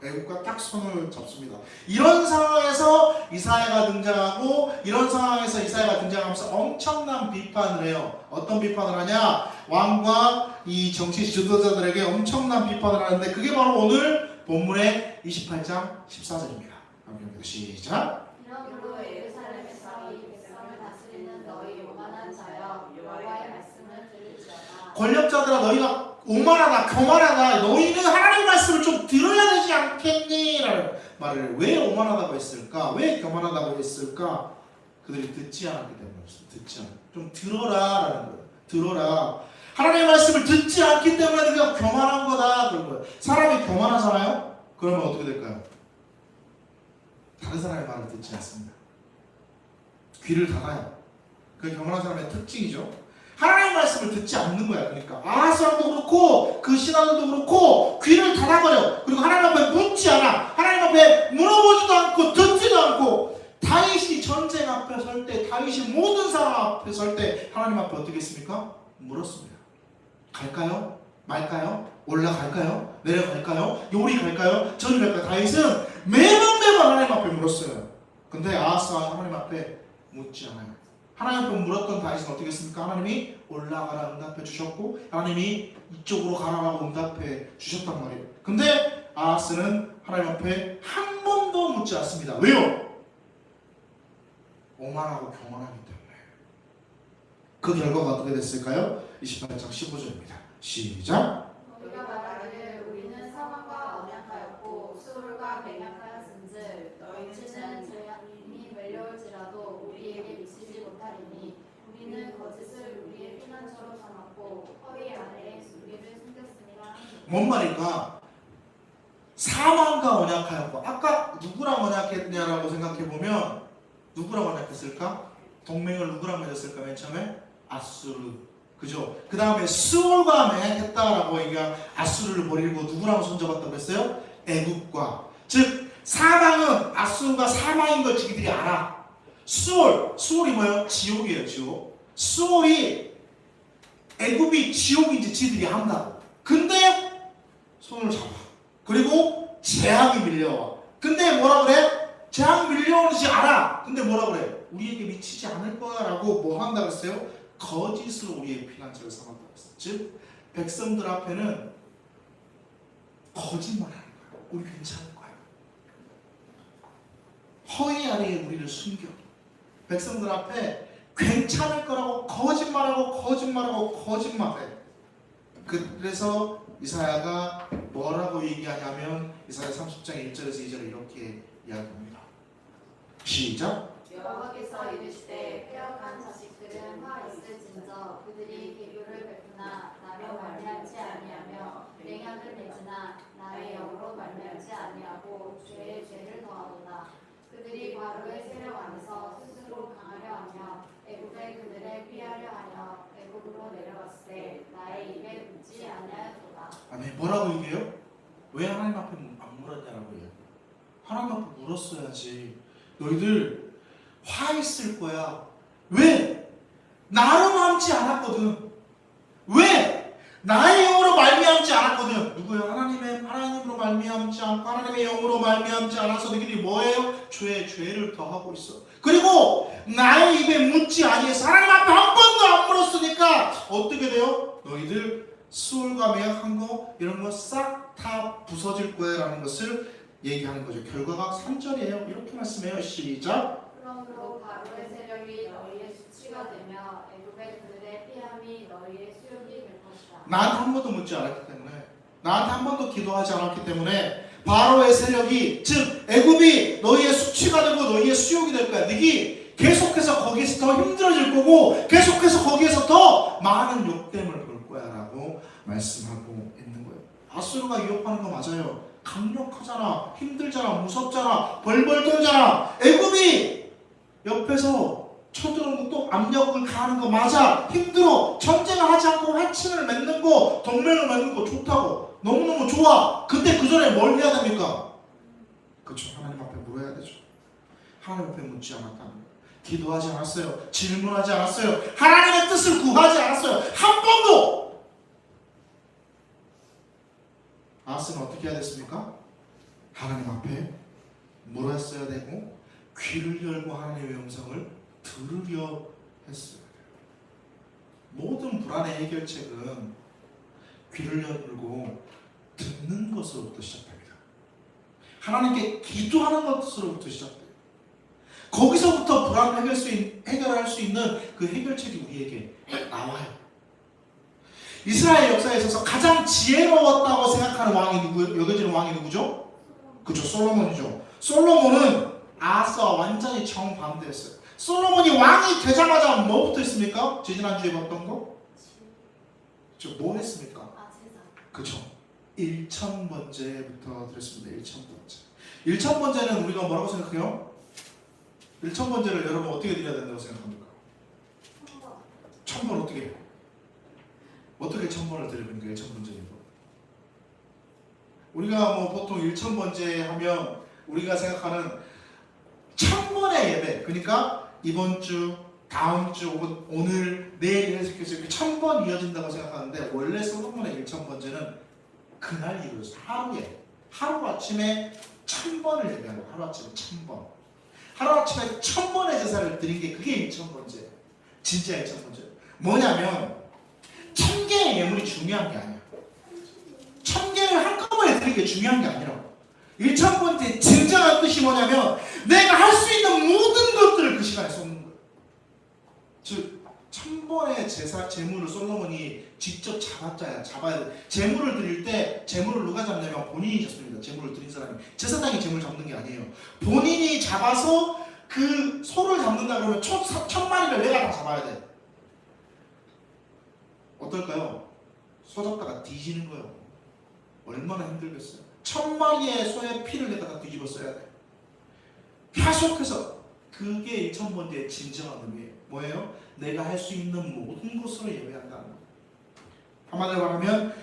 애국과 딱 손을 잡습니다. 이런 상황에서 이사야가 등장하고, 이런 상황에서 이사야가 등장하면서 엄청난 비판을 해요. 어떤 비판을 하냐? 왕과 이 정치 지도자들에게 엄청난 비판을 하는데, 그게 바로 오늘 본문의 28장 14절입니다. 함께 시작. 이러므로 예루살렘에서 이 백성을 다스리는 너희 오만한 자여, 여호와의 말씀을 들을지어다. 권력자들아, 너희가 오만하다, 교만하다, 너희는 하나님의 말씀을 좀 들어야 되지 않겠니? 라는 말을. 왜 오만하다고 했을까? 왜 교만하다고 했을까? 그들이 듣지 않았기 때문이었어요. 듣지 않아. 좀 들어라 라는 거예요. 들어라. 하나님의 말씀을 듣지 않기 때문에 네가 교만한 거다. 그런 거예요. 사람이 교만하잖아요? 그러면 어떻게 될까요? 다른 사람의 말을 듣지 않습니다. 귀를 닫아요. 그게 교만한 사람의 특징이죠. 하나님의 말씀을 듣지 않는 거야. 그러니까 아하스 왕도 그렇고 그 신하들도 그렇고 귀를 닫아버려. 그리고 하나님 앞에 묻지 않아. 하나님 앞에 물어보지도 않고 듣지도 않고. 다윗이 전쟁 앞에 설 때, 다윗이 모든 사람 앞에 설 때 하나님 앞에 어떻게 했습니까? 물었습니다. 갈까요? 말까요? 올라갈까요? 내려갈까요? 요리 갈까요? 저리 갈까요? 다윗은 매번 하나님 앞에 물었어요. 근데 아하스가 하나님 앞에 묻지 않아요. 하나님 앞에 물었던 다윗은 어떻게 했습니까? 하나님이 올라가라 응답해 주셨고, 하나님이 이쪽으로 가라라고 응답해 주셨단 말이에요. 근데 아하스는 하나님 앞에 한 번도 묻지 않습니다. 왜요? 오만하고 교만하기 때문에. 그 결과가 어떻게 됐을까요? 28장 15절입니다. 시작. 우리가 말하기를 우리는 사망과 언약하였고 수울과 맹약하였은즉 너희는 재앙이 밀려올지라도 우리에게 미치지 못하리니 우리는 거짓을 우리의 피난처로 삼았고 허위 아래에 우리를 숨겼습니다. 뭔 말일까? 사망과 언약하였고, 아까 누구랑 언약했냐라고 생각해보면 누구랑 언약했을까? 동맹을 누구랑 맺었을까? 맨 처음에 아수르, 그죠? 그 다음에 수월과 맹약했다라고 얘기가 아수르를 버리고 누구랑 손잡았다고 했어요? 애국과. 즉 사망은 아수르가 사망인 걸 지들이 알아. 수월이 뭐예요? 지옥이에요. 지옥. 수월이 애굽이 지옥인지 지들이 안다고. 근데 손을 잡아. 그리고 재앙이 밀려와. 근데 뭐라 그래? 재앙이 밀려오는지 알아. 근데 뭐라 그래? 우리에게 미치지 않을 거야 라고 뭐 한다고 했어요? 거짓으로 우리의 피난처를 삼았다고 했어요. 즉 백성들 앞에는 거짓말하는 거야. 우리 괜찮을 거야. 허위 아래에 우리를 숨겨. 백성들 앞에 괜찮을 거라고 거짓말하고 거짓말해. 그래서 이사야가 뭐라고 얘기하냐면 이사야 30장 1절에서 2절에 이렇게 이야기합니다. 시작. 여호와께서 이르시되 빼앗간 자식들은 화 있을진저 그들이 개교를 베푸나 나로 말미암지 아니하며 맹약을 맺으나 나의 영으로 말미암지 아니하고 죄의 죄를 더하도다. 그들이 바로의 세력 안에서 스스로 강하려 하며 애굽에 그들을 피하려 하여 애굽으로 내려갔을 나의 입에 묻지 아니하였도다. 아멘. 뭐라고 얘기해요? 왜 하나님 앞에 안 물었냐라고 해요. 하나님 앞에 물었어야지. 너희들 화 있을 거야. 왜? 나로 마음지 않았거든. 왜? 나의 영으로 말미암지 않았거든. 누구요? 하나님으로 말미암지 않고 하나님의 영으로 말미암지 않아서 너희들이 뭐예요? 죄를 더하고 있어. 그리고 나의 입에 묻지 아니해서 하나님 앞에 한 번도 안 물었으니까 어떻게 돼요? 너희들 수울과 매약한 거 이런 거 싹 다 부서질 거야 라는 것을 얘기하는 거죠. 결과가 3절이에요. 이렇게 말씀해요. 시작. 그러므로 바로의 세력이 너희의 수치가 되며 애굽의 그들의 피함이 너희의 수욕이 될 것이다. 나한테 한 번도 묻지 않았기 때문에, 나한테 한 번도 기도하지 않았기 때문에 바로의 세력이, 즉 애굽이 너희의 수치가 되고 너희의 수욕이 될 거야. 너희 계속해서 거기에서 더 힘들어질 거고 계속해서 거기에서 더 많은 욕됨을 볼 거야 라고 말씀하고 있는 거예요. 아수르가 위협하는 거 맞아요. 강력하잖아, 힘들잖아, 무섭잖아, 벌벌 떨잖아. 애굽이 옆에서 쳐들어오고 또 압력을 가하는 거 맞아. 힘들어. 전쟁을 하지 않고 화친을 맺는 거, 동맹을 맺는 거 좋다고. 너무너무 좋아. 근데 그 전에 뭘 해야 됩니까? 그렇죠. 하나님 앞에 물어야 되죠. 하나님 앞에 묻지 않았다는 거예요. 기도하지 않았어요. 질문하지 않았어요. 하나님의 뜻을 구하지 않았어요. 한 번도. 아스는 어떻게 해야 됐습니까? 하나님 앞에 물었어야 되고 귀를 열고 하나님의 음성을 들으려 했어요. 모든 불안의 해결책은 귀를 열고 듣는 것으로부터 시작됩니다. 하나님께 기도하는 것으로부터 시작돼요. 거기서부터 불안을 해결할 수 있는 그 해결책이 우리에게 나와요. 이스라엘 역사에 있어서 가장 지혜로웠다고 생각하는 왕이 여겨지는 왕이 누구죠? 그죠, 솔로몬이죠. 솔로몬은 아하스와 완전히 정반대였어요. 솔로몬이 왕이 되자마자 뭐부터 했습니까? 지난주에 봤던 거? 뭐 했습니까? 그쵸, 1,000번째부터 드렸습니다. 1,000번째. 1,000번째는 우리가 뭐라고 생각해요? 1,000번째를 여러분 어떻게 드려야 된다고 생각합니까? 1,000번 어떻게 해요? 어떻게 1,000번을 드리는 거예요? 1,000번째는 우리가 뭐 보통 1,000번째 하면 우리가 생각하는 1,000번의 예배, 그러니까 이번 주, 다음 주, 오늘, 내일 해서 이렇게 1,000번 이어진다고 생각하는데, 원래 솔로몬의 1,000번째는 그날 이루어져요. 하루아침에 1,000번을 예배하는 거예요. 하루아침에 1,000번. 하루아침에 1,000번의 제사를 드린 게 그게 1,000번째. 진짜 1,000번째. 뭐냐면 1,000개의 예물이 중요한 게 아니야. 1,000개를 한꺼번에 드리는 게 중요한 게 아니라 1,000번째 진정한 뜻이 뭐냐면 내가 할 수 있는 모든 것들을 그 시간에 쏟는 제물을 솔로몬이 직접 잡아야 돼. 제물을 드릴 때 제물을 누가 잡냐면 본인이 잡습니다. 제물을 드린 사람이. 제사장이 제물 잡는 게 아니에요. 본인이 잡아서 그 소를 잡는다 그러면 1000마리를 내가 다 잡아야 돼. 어떨까요? 소 잡다가 뒤지는 거예요. 얼마나 힘들겠어요. 1000마리의 소의 피를 내가 다 뒤집어 써야 돼. 계속해서 그게 1000번째의 진정한 의미예요. 뭐예요? 내가 할 수 있는 모든 것으로 예배한다는 거예요. 한마디로 말하면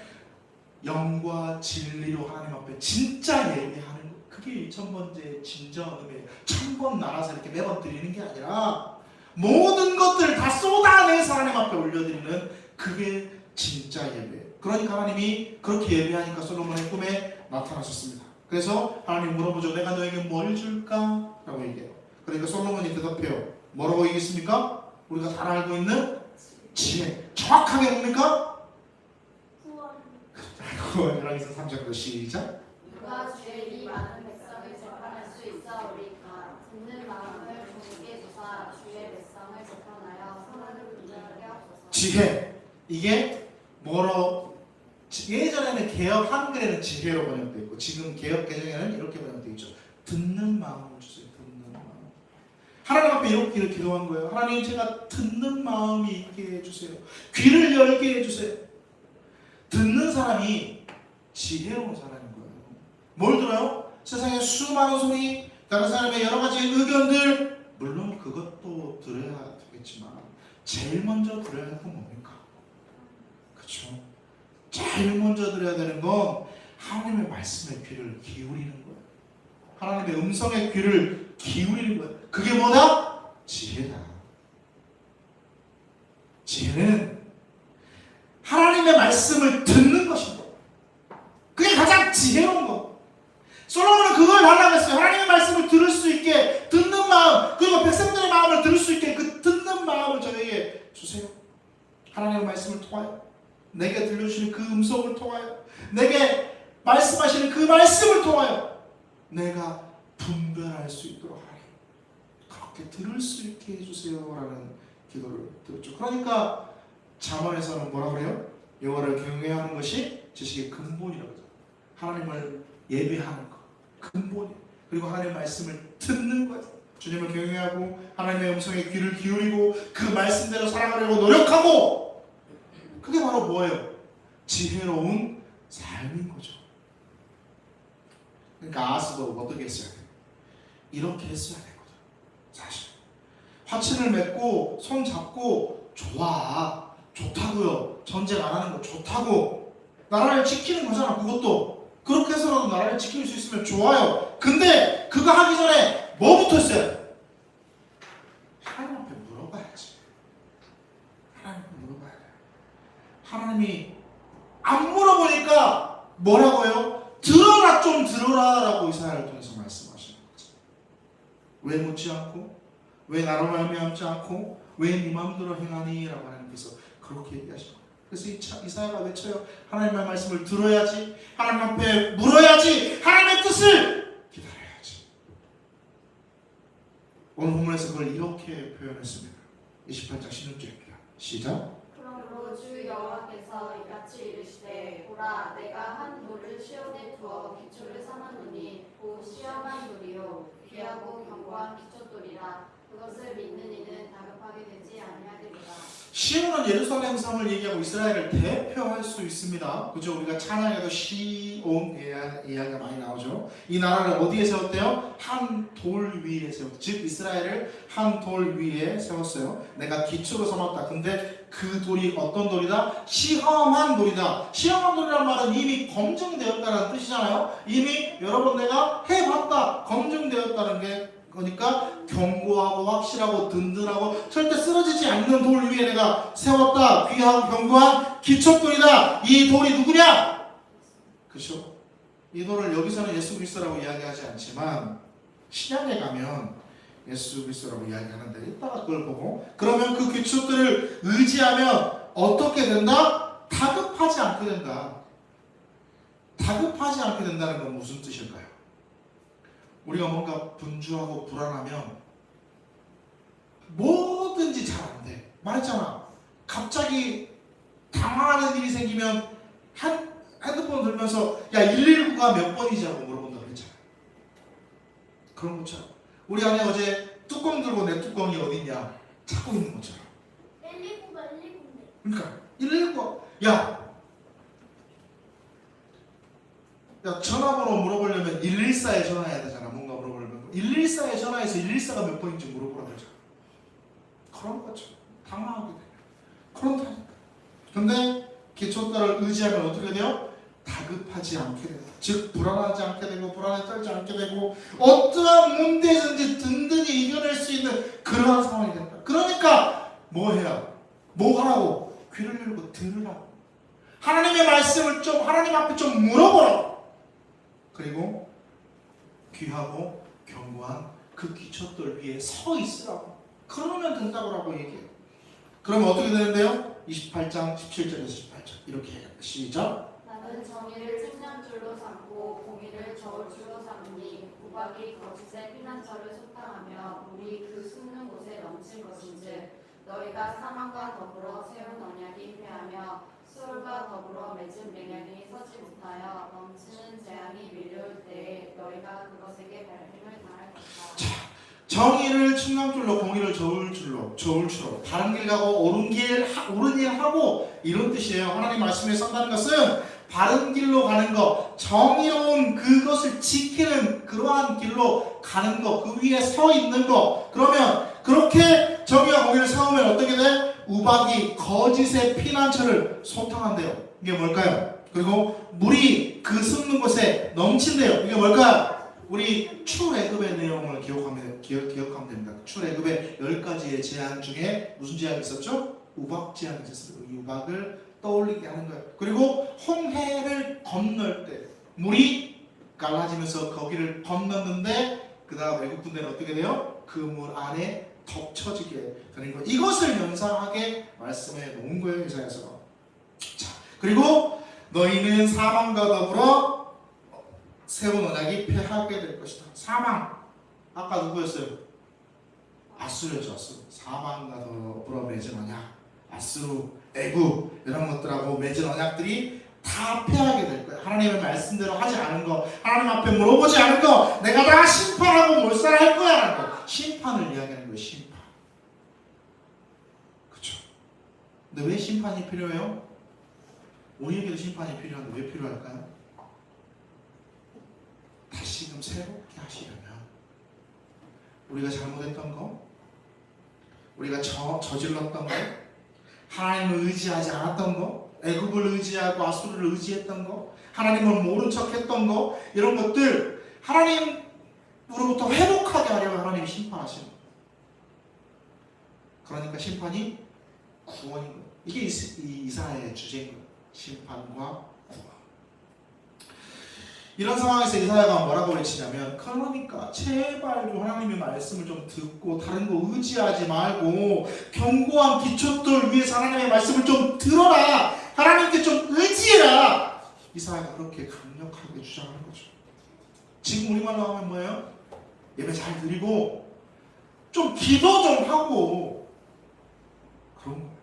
영과 진리로 하나님 앞에 진짜 예배하는 거. 그게 1000번째의 진정한 의미예요. 1000번 나가서 이렇게 매번 드리는 게 아니라 모든 것들을 다 쏟아내서 하나님 앞에 올려드리는 그게 진짜 예배예요. 그러니까 하나님이 그렇게 예배하니까 솔로몬의 꿈에 나타나셨습니다. 그래서 하나님 물어보죠. 내가 너에게 뭘 줄까? 라고 얘기해요. 그러니까 솔로몬이 대답해요. 뭐라고 얘기했습니까? 우리가 다 알고 있는 지혜. 정확하게 뭡니까? 구원이라서 3절부터 시작. 누가 주의 이 많은 백성을 재판할 수 있사오리까? 듣는 마음을 주께 주사 주의 백성을 재판하여 선악을 분별하게 하옵소서. 지혜. 이게 뭐로 예전에는 개혁 한글에는 지혜로 번역되어 있고 지금 개혁 개정에는 이렇게 번역되어 있죠. 듣는 마음을 주세요. 듣는 마음. 하나님 앞에 이렇게 기도한 거예요. 하나님, 제가 듣는 마음이 있게 해주세요. 귀를 열게 해주세요. 듣는 사람이 지혜로운 사람인 거예요. 뭘 들어요? 세상에 수많은 소리, 다른 사람의 여러 가지 의견들, 물론 그것도 들어야 되겠지만 제일 먼저 들어야 할 건 뭡니까? 그렇죠? 제일 먼저 들어야 되는 건 하나님의 말씀에 귀를 기울이는 거예요. 하나님의 음성에 귀를 기울이는 거예요. 그게 뭐다? 지혜다. 지혜는 하나님의 말씀을 듣는 것입니다. 그게 가장 지혜로운 거. 솔로몬은 그걸 달라고 했어요. 하나님의 말씀을 들을 수 있게 듣는 마음, 그리고 백성들의 마음을 들을 수 있게 그 듣는 마음을 저에게 주세요. 하나님의 말씀을 통하여, 내게 들려주시는 그 음성을 통하여, 내게 말씀하시는 그 말씀을 통하여 내가 분별할 수 있도록 하리. 그렇게 들을 수 있게 해주세요 라는 기도를 드렸죠. 그러니까 잠언에서는 뭐라 그래요? 여호와를 경외하는 것이 지식의 근본이라고 하죠. 하나님을 예배하는 것, 근본이에요. 그리고 하나님의 말씀을 듣는 것, 주님을 경외하고 하나님의 음성에 귀를 기울이고 그 말씀대로 살아가려고 노력하고, 그게 바로 뭐예요? 지혜로운 삶인 거죠. 그러니까 아스도 어떻게 했어야 돼요? 이렇게 했어야 되거든. 사실 화친을 맺고 손 잡고 좋아, 좋다고요. 전쟁 안 하는 거 좋다고. 나라를 지키는 거잖아. 그것도 그렇게 해서라도 나라를 지킬 수 있으면 좋아요. 근데 그거 하기 전에 뭐부터 했어야 돼? 하나님 앞에 물어봐야지. 하나님 앞에 물어봐야 돼. 하나님이 안 물어보니까 뭐라고요? 들어라, 좀 들어라 라고 이사야를 통해서 말씀하시는 거죠. 왜 묻지 않고, 왜 나로 말미암지 않고, 왜 네 마음대로 행하니? 라고 하나님께서 그렇게 얘기하시는 거예요. 그래서 이사야가 외쳐요. 하나님의 말씀을 들어야지, 하나님 앞에 물어야지, 하나님의 뜻을 기다려야지. 오늘 본문에서 그걸 이렇게 표현했습니다. 28장 16절입니다. 시작. 그러므로 주 여호와께서 이같이 이르시되, 보라, 내가 한 돌을 시온에 두어 기초를 삼았노니 곧 시험한 돌이요 귀하고 견고한 기초돌이라. 그것을 믿는 이는 다급하게 되지 아니하리로다. 시온은 예루살렘 성을 얘기하고 이스라엘을 대표할 수 있습니다. 그죠? 우리가 찬양에도 시온 이야기가 많이 나오죠. 이 나라를 어디에 세웠대요? 한 돌 위에 세웠다. 즉 이스라엘을 한 돌 위에 세웠어요. 내가 기초로 삼았다. 근데 그 돌이 어떤 돌이다? 시험한 돌이다. 시험한 돌이란 말은 이미 검증되었다는 뜻이잖아요. 이미 여러 번 내가 해봤다, 검증되었다는 게, 그러니까 견고하고 확실하고 든든하고 절대 쓰러지지 않는 돌 위에 내가 세웠다. 귀하고 견고한 기초돌이다. 이 돌이 누구냐? 그렇죠? 이 돌을 여기서는 예수 그리스도라고 이야기하지 않지만 신약에 가면 예수 그리스도라고 이야기하는데, 이따가 그걸 보고, 그러면 그 기초들을 의지하면 어떻게 된다? 다급하지 않게 된다. 다급하지 않게 된다는 건 무슨 뜻일까요? 우리가 뭔가 분주하고 불안하면 뭐든지 잘 안 돼. 말했잖아. 갑자기 갑자기 당황하는 일이 생기면 핸드폰 들면서 야 119가 몇 번이지 하고 물어본다고 그랬잖아. 그런 것처럼 우리 안에 어제 뚜껑 들고 내 뚜껑이 어딨냐 찾고 있는 것처럼. 119가 119인데. 그러니까 119 야 전화번호 물어보려면 114에 전화해야 되잖아. 뭔가 물어보려면 114에 전화해서 114가 몇 번인지 물어보라고 하잖아. 그런 거죠. 당황하게 돼. 그렇다니까. 근데 기초다를 의지하면 어떻게 돼요? 다급하지 않게 돼요. 즉 불안하지 않게 되고 불안에 떨지 않게 되고 어떠한 문제든지 든든히 이겨낼 수 있는 그러한 상황이 된다. 그러니까 뭐 해야? 뭐 하라고? 귀를 열고 들으라고. 하나님의 말씀을 좀 하나님 앞에 좀 물어보라고. 그리고 귀하고 견고한 그 기초돌 위에 서 있으라고. 그러면 된다고 얘기해요. 그러면 어떻게 되는데요? 28장 17절에서 18절 이렇게 해요. 시작. 나는 정의를 측량줄로 삼고 공의를 저울줄로 삼으니 우박이 거짓의 피난처를 소탕하며 물이 그 숨는 곳에 넘칠 것인즉 너희가 사망과 더불어 세운 언약이 패하며 수월과 더불어 맺은 맹약이 서지 못하여 넘치는 재앙이 밀려올 때에 너희가 그것에게 발림을 당할 것이다. 정의를 측량줄로 공의를 저울줄로 바른 길 가고 옳은 일 하고 이런 뜻이에요. 하나님 말씀에 선다는 것은 바른 길로 가는 것, 정의로운 그것을 지키는 그러한 길로 가는 것, 그 위에 서 있는 것. 그러면 그렇게 정의와 공의를 세우면 어떻게 돼? 우박이 거짓의 피난처를 소탕한대요. 이게 뭘까요? 그리고 물이 그 숨는 곳에 넘친대요. 이게 뭘까요? 우리 출애굽의 내용을 기억하면 됩니다. 출애굽의 10가지의 제한 중에 무슨 제한이 있었죠? 우박 제한이 있었어요. 이 우박을 떠올리게 하는 거예요. 그리고 홍해를 건널 때 물이 갈라지면서 거기를 건넜는데 그 다음 애국 군대는 어떻게 돼요? 그 물 안에 덮쳐지게 되는 거예요. 이것을 연상하게 말씀해 놓은 거예요. 이사야서. 자, 그리고 너희는 사망과 더불어 세운 언약이 패하게 될 것이다. 사망 아까 누구였어요? 아수르였죠. 아수르. 사망과 더불어 맺은 언약, 아수르, 애굽 이런 것들하고 맺은 언약들이 다 패하게 될 거예요. 하나님의 말씀대로 하지 않은 거, 하나님 앞에 물어보지 않은 거, 내가 다 심판하고 몰살할 거야 라는 거. 심판을 이야기하는 거예요. 심판. 그렇죠. 근데 왜 심판이 필요해요? 우리에게도 심판이 필요한데 왜 필요할까요? 다시금 새롭게 하시려면 우리가 잘못했던 거, 우리가 저질렀던 거, 하나님을 의지하지 않았던 거, 애굽을 의지하고 아수르를 의지했던 거, 하나님을 모른 척했던 거, 이런 것들 하나님으로부터 회복하게 하려고 하나님이 심판하시는 거예요. 그러니까 심판이 구원인 거예요. 이게 이사야의 주제인 거예요. 심판과 구원. 이런 상황에서 이사야가 뭐라고 외치냐면, 그러니까 제발 좀 하나님의 말씀을 좀 듣고 다른 거 의지하지 말고 견고한 기초돌 위에서 하나님의 말씀을 좀 들어라. 하나님께 좀 의지해라. 이사야가 그렇게 강력하게 주장하는 거죠. 지금 우리말로 하면 뭐예요? 예배 잘 드리고 좀 기도 좀 하고 그런 거예요.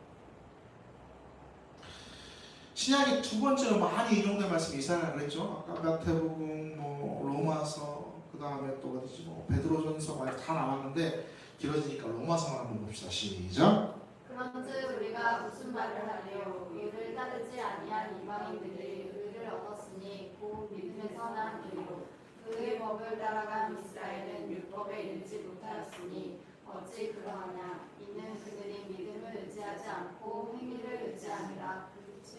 신약의 두 번째로 많이 인용된 말씀이 이사야가 그랬죠. 아까 마태복음, 로마서, 그 다음에 또 어디지, 베드로전서 많이 다 나왔는데 길어지니까 로마서만 한번 봅시다. 시작. 그런즉 우리가 무슨 말을 하리요? 의를 따르지 아니한 이방인들이 의를 얻었으니 곧 믿음에서 난 의로 그의 법을 따라간 이스라엘은 율법에 이르지 못하였으니 어찌 그러하냐? 이는 그들이 믿음을 의지하지 않고 행위를 의지하니라.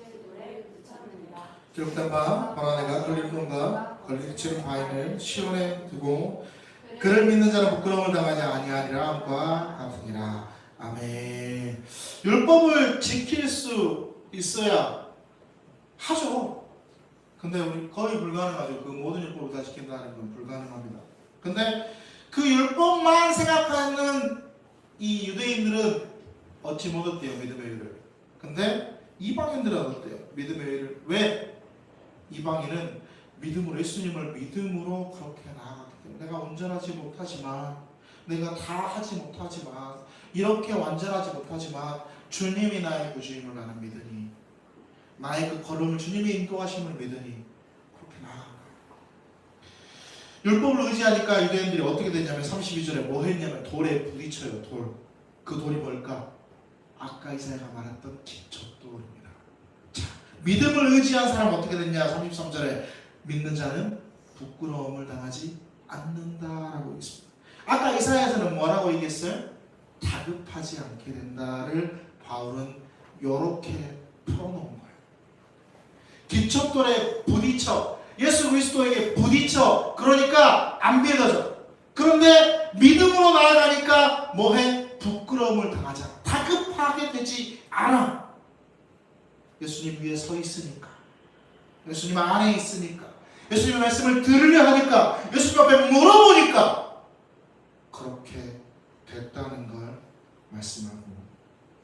노래를 붙였느니라. 기록된 바 바라네가 걸림론과 걸림치는 바인을 시온에 두고 그를 믿는 자는 부끄러움을 당하지 아니하리라 함과 같으니라. 아멘. 율법을 지킬 수 있어야 하죠. 근데 우리 거의 불가능하죠. 그 모든 율법을 다 지킨다는 건 불가능합니다. 근데 그 율법만 생각하는 이 유대인들은 얻지 못했대요. 믿음의 의를. 근데 이방인들은 어때요? 믿음의 의를. 왜? 이방인은 믿음으로, 예수님을 믿음으로 그렇게 나아가기 때문에 내가 온전하지 못하지만, 내가 다 하지 못하지만, 이렇게 완전하지 못하지만 주님이 나의 구주임을 나는 믿으니, 나의 그 걸음을 주님이 인도하심을 믿으니 그렇게 나아간 거예요. 율법을 의지하니까 유대인들이 어떻게 됐냐면 32절에 뭐 했냐면 돌에 부딪혀요. 돌. 그 돌이 뭘까? 아까 이사야가 말했던 기초돌입니다. 자, 믿음을 의지한 사람 어떻게 됐냐? 33절에 믿는 자는 부끄러움을 당하지 않는다라고 있습니다. 아까 이사야에서는 뭐라고 얘기했어요? 다급하지 않게 된다를 바울은 이렇게 풀어놓은 거예요. 기초돌에 부딪혀, 예수 그리스도에게 부딪혀, 그러니까 안 믿어져. 그런데 믿음으로 나아가니까 뭐해? 부끄러움을 당하지 않아. 다급하게 되지 않아. 예수님 위에 서 있으니까, 예수님 안에 있으니까, 예수님의 말씀을 들으려 하니까, 예수님 앞에 물어보니까 그렇게 됐다는 걸 말씀하고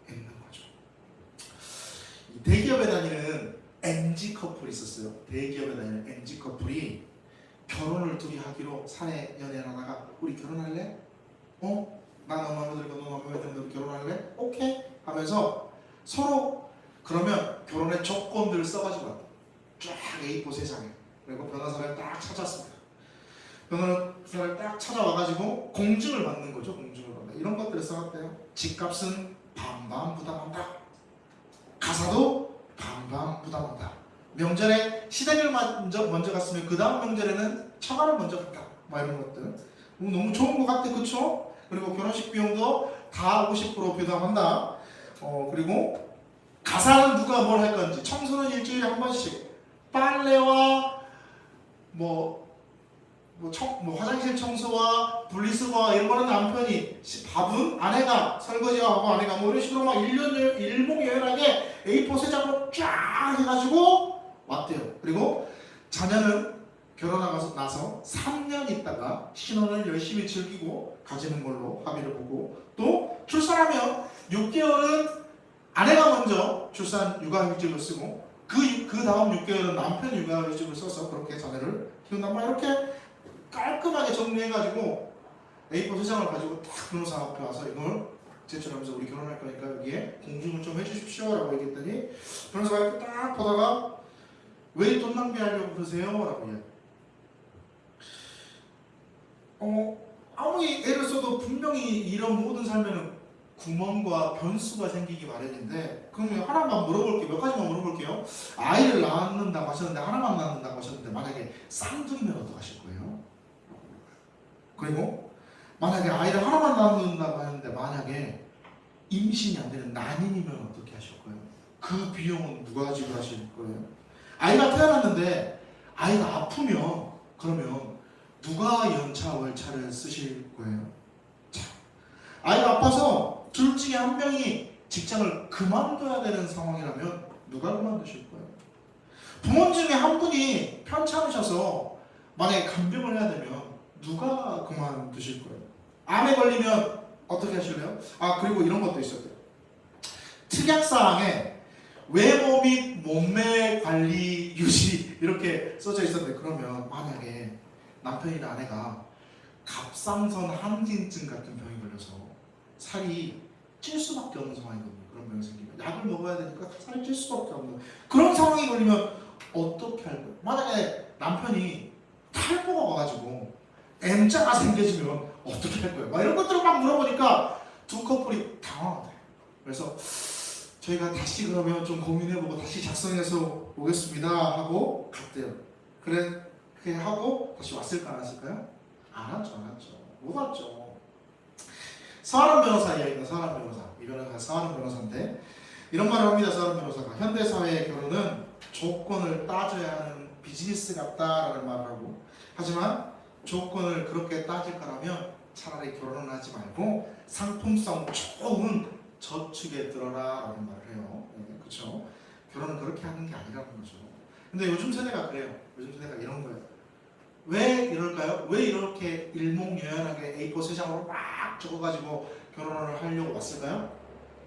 있는 거죠. 이 대기업에 다니는 MG 커플이 있었어요. 대기업에 다니는 MG 커플이 결혼을 둘이 하기로 사내 연애를 하다가 우리 결혼할래? 난 마음에 들고 너 마음에 들고 우리 결혼할래? 오케이 하면서 서로 그러면 결혼의 조건들을 써가지고 왔다. 쫙 A4 3장에. 그리고 변호사를 딱 찾았습니다. 변호사를 딱 찾아와가지고 공증을 받는 거죠. 공증을 받는 이런 것들을 써왔대요. 집값은 반반 부담한다. 가사도 반반 부담한다. 명절에 시댁을 먼저 갔으면 그 다음 명절에는 처가를 먼저 갔다. 뭐 이런 것들. 너무 좋은 것 같아, 그쵸? 그리고 결혼식 비용도 다 50% 부담한다. 그리고 가사는 누가 뭘 할 건지, 청소는 일주일에 한 번씩, 빨래와 화장실 청소와 분리수거와 이런 거는 남편이, 밥은 아내가, 설거지와 하고 아내가 뭐 이런 식으로 막 일목요연하게 A4 3장으로 쫙 해가지고 왔대요. 그리고 자녀는 결혼하고 나서 3년 있다가 신혼을 열심히 즐기고 가지는 걸로 합의를 보고, 또 출산하면 6개월은 아내가 먼저 출산 육아휴직을 쓰고 그 다음 6개월은 남편 육아휴직을 써서 그렇게 자녀를 키운단 말이야. 이렇게 깔끔하게 정리해가지고 A4 3장을 가지고 딱 변호사 앞에 와서 이걸 제출하면서 우리 결혼할 거니까 여기에 공증을 좀 해주십시오 라고 얘기했더니 변호사가 이렇게 딱 보다가 왜 돈 낭비하려고 그러세요? 라고 얘기해요. 아무리 애를 써도 분명히 이런 모든 삶에는 구멍과 변수가 생기기 마련인데, 그럼 하나만 물어볼게요. 몇 가지만 물어볼게요. 아이를 낳는다고 하셨는데, 하나만 낳는다고 하셨는데, 만약에 쌍둥이면 어떡하실 거예요? 그리고 만약에 아이를 하나만 낳는다고 하는데 만약에 임신이 안 되는 난임이면 어떻게 하실 거예요? 그 비용은 누가 지불하실 거예요? 아이가 태어났는데 아이가 아프면 그러면 누가 연차 월차를 쓰실 거예요? 자, 아이가 아파서 둘 중에 한 명이 직장을 그만둬야 되는 상황이라면 누가 그만두실 거예요? 부모 중에 한 분이 편찮으셔서 만약에 간병을 해야 되면 누가 그만두실 거예요? 암에 걸리면 어떻게 하실래요? 그리고 이런 것도 있었대요. 특약사항에 외모 및 몸매 관리 유지 이렇게 써져 있었는데, 그러면 만약에 남편이나 아내가 갑상선 항진증 같은 병이 걸려서 살이 찔 수밖에 없는 상황이거든요. 그런 병이 생기면 약을 먹어야 되니까 살이 찔 수밖에 없는 그런 상황이 걸리면 어떻게 할 거예요? 만약에 남편이 탈모가 와가지고 M자가 생겨지면 어떻게 할 거예요? 막 이런 것들을 막 물어보니까 두 커플이 당황하대요. 그래서 저희가 다시 그러면 좀 고민해보고 다시 작성해서 오겠습니다 하고 갔대요. 그렇게 하고 다시 왔을까 안 왔을까요? 안 왔죠. 못 왔죠. 서하람 변호사 이야기입니다. 서하람 변호사. 이 변호사가 서하람 변호사인데 이런 말을 합니다. 서하람 변호사가 현대사회의 결혼은 조건을 따져야 하는 비즈니스 같다라는 말을 하고, 하지만 조건을 그렇게 따질 거라면 차라리 결혼을 하지 말고 상품성 좋은 저축에 들어라 라는 말을 해요. 그렇죠? 결혼은 그렇게 하는 게 아니라는 거죠. 근데 요즘 세대가 그래요. 요즘 세대가 이런 거예요. 왜 이럴까요? 왜 이렇게 일목요연하게 A4 3장으로 막 적어가지고 결혼을 하려고 왔을까요?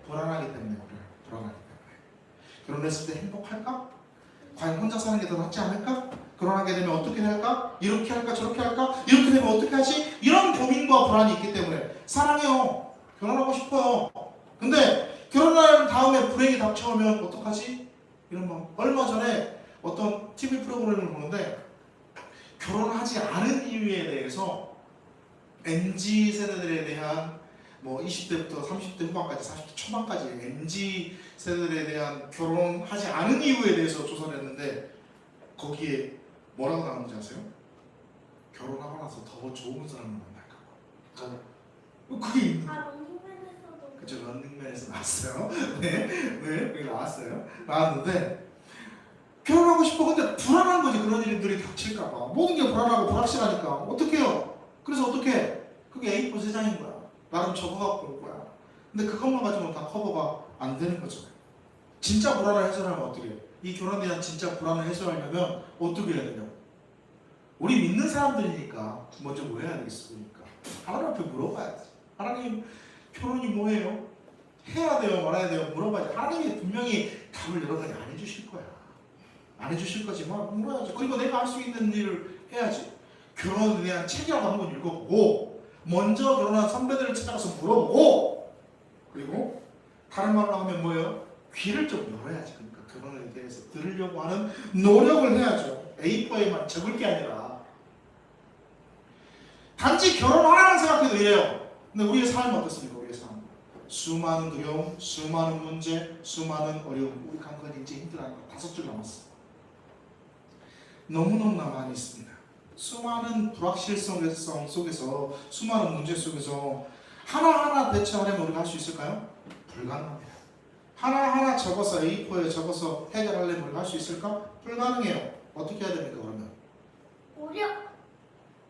불안하기 때문에 그래요. 불안하기 때문에. 결혼했을 때 행복할까? 과연 혼자 사는 게 더 낫지 않을까? 결혼하게 되면 어떻게 할까? 이렇게 할까? 저렇게 할까? 이렇게 되면 어떻게 하지? 이런 고민과 불안이 있기 때문에 사랑해요. 결혼하고 싶어요. 근데 결혼한 다음에 불행이 닥쳐오면 어떡하지? 이런 마음. 얼마 전에 어떤 TV 프로그램을 보는데 결혼하지 않은 이유에 대해서 MZ 세대들에 대한 뭐 20대부터 30대 후반까지 40대 초반까지 MZ 세대들에 대한 결혼하지 않은 이유에 대해서 조사를 했는데 거기에 뭐라고 나오는지 아세요? 결혼하고 나서 더 좋은 사람을 만날까 봐. 그게 있는 거예요. 런닝맨에서도 그쵸, 런닝맨에서 나왔어요. 네, 그게 나왔어요. 나왔는데 결혼하고 싶어. 근데 불안한 거지. 그런 일들이 닥칠까봐. 모든 게 불안하고 불확실하니까 어떻게 해요? 그래서 어떻게? 그게 A4 세상인 거야. 나름 적어갖고 올 거야. 근데 그것만 가지고는 다 커버가 안 되는 거잖아요. 진짜 불안을 해소하려면 어떻게 해요? 이 결혼에 대한 진짜 불안을 해소하려면 어떻게 해야 되냐고. 우리 믿는 사람들이니까 먼저 뭐 해야 되겠습니까? 하나님 앞에 물어봐야지. 하나님, 결혼이 뭐예요? 해야 돼요? 말아야 돼요? 물어봐야지. 하나님이 분명히 답을 여러분이 안 해주실 거야. 안 해주실 거지만 물어야지. 그리고 내가 할 수 있는 일을 해야지. 결혼에 대한 책이라도 한번 읽어보고, 먼저 결혼한 선배들을 찾아가서 물어보고, 그리고 다른 말로 하면 뭐예요? 귀를 좀 열어야지. 그러니까 결혼에 대해서 들으려고 하는 노력을 해야죠. A4에만 적을 게 아니라. 단지 결혼하라는 생각해도 이래요. 근데 우리의 삶은 어떻습니까? 우리의 삶. 수많은 두려움, 수많은 문제, 수많은 어려움. 우리 간간히 이제 힘들어하는 거 5줄 남았어. 너무너무나 많이 있습니다. 수많은 불확실성 속에서, 수많은 문제 속에서 하나하나 대처하려면 우리가 할 수 있을까요? 불가능합니다. 하나하나 적어서 A4에 적어서 해결하려면 우리가 할 수 있을까? 불가능해요. 어떻게 해야 됩니까 그러면? 오려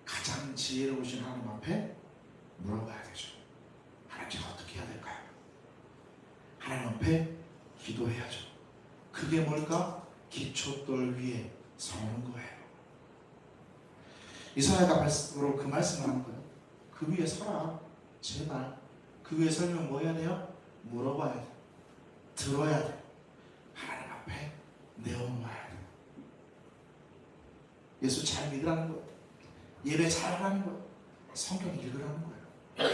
가장 지혜로우신 하나님 앞에 물어봐야 되죠. 하나님, 제가 어떻게 해야 될까요? 하나님 앞에 기도해야죠. 그게 뭘까? 기초돌 위에 서는 거예요. 이사야가 말씀으로 그 말씀을 하는 거예요. 그 위에 서라. 제발. 그 위에 서면 뭐 해야 돼요? 물어봐야 돼. 들어야 돼. 하나님 앞에 내어놓아야 돼. 예수 잘 믿으라는 거예요. 예배 잘하라는 거예요. 성경 읽으라는 거예요.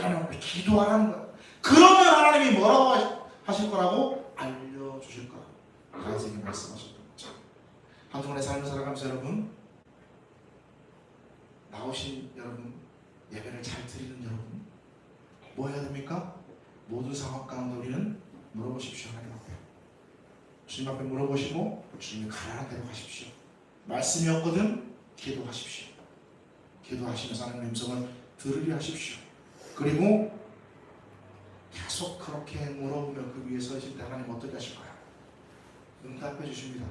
하나님 앞에 기도하라는 거예요. 그러면 하나님이 뭐라고 하실 거라고? 알려주실 거라고 다윗에게 말씀하셨던 거죠. 한동안의 삶을 살아가면서 여러분, 나오신 여러분, 예배를 잘 드리는 여러분, 뭐 해야 됩니까? 모든 상황 가운데 우리는 물어보십시오. 하나님 앞에. 주님 앞에 물어보시고 주님이 가라는 대로 가십시오. 말씀이 없거든 기도하십시오. 기도하시면서 하나님의 음성을 들으려 하십시오. 그리고 계속 그렇게 물어보며 그 위에 서실 때 하나님 어떻게 하실까요? 응답해 주십니다.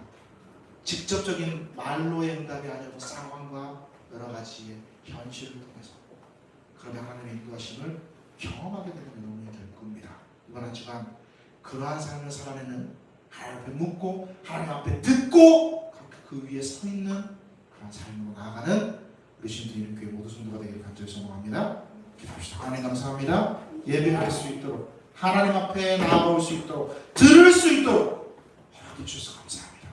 직접적인 말로의 응답이 아니어도 상황과 여러 가지의 현실을 통해서. 그러면 하나님의 인도하심을 경험하게 되는 여러분이 될 겁니다. 이번 한 주간 그러한 삶을 살아내는, 하나님 앞에 묻고 하나님 앞에 듣고 그 위에 서 있는 그런 삶으로 나아가는 우리 신도 이름교회 모두 성도가 되기를 간절히 소망합니다. 기도합시다. 하나님 감사합니다. 예배할 수 있도록, 하나님 앞에 나아올 수 있도록, 들을 수 있도록 허락해 주셔서 감사합니다.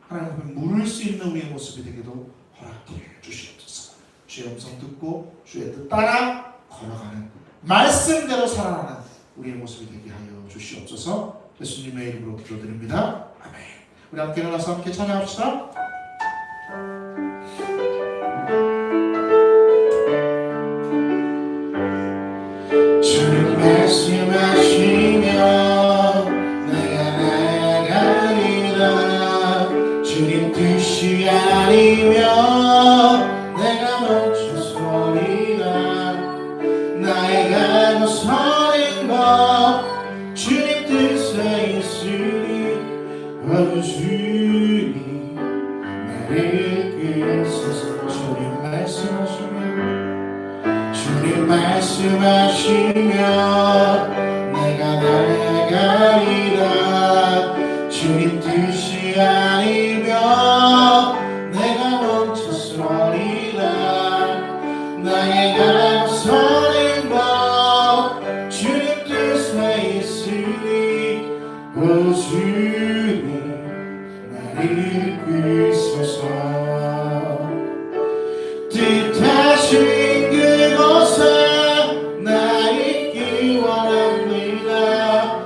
하나님 앞에 물을 수 있는 우리의 모습이 되기도 허락해 주시옵소서. 주의 음성 듣고 주의 뜻 따라 걸어가는, 말씀대로 살아가는 우리의 모습이 되게 하여 주시옵소서. 예수님의 이름으로 기도드립니다. 아멘. 우리 함께 일어나서 함께 찬양합시다. 주님 말씀하시며 내가 나아가리라. 주님 뜻이 아니면 내가 멈춰서리라. 나의 가고 서는 것 주님 뜻에 있으니 어느 주님 나를 이끌소서. 주님 말씀하시면 내가 나아가리라. 주님 뜻이 아니면 내가 멈춰서리라. 나의 가고 서는 것 주님 뜻에 있으니 오 주님 나를 이끌소서. 뜻하신 그곳에 나 있기 원합니다.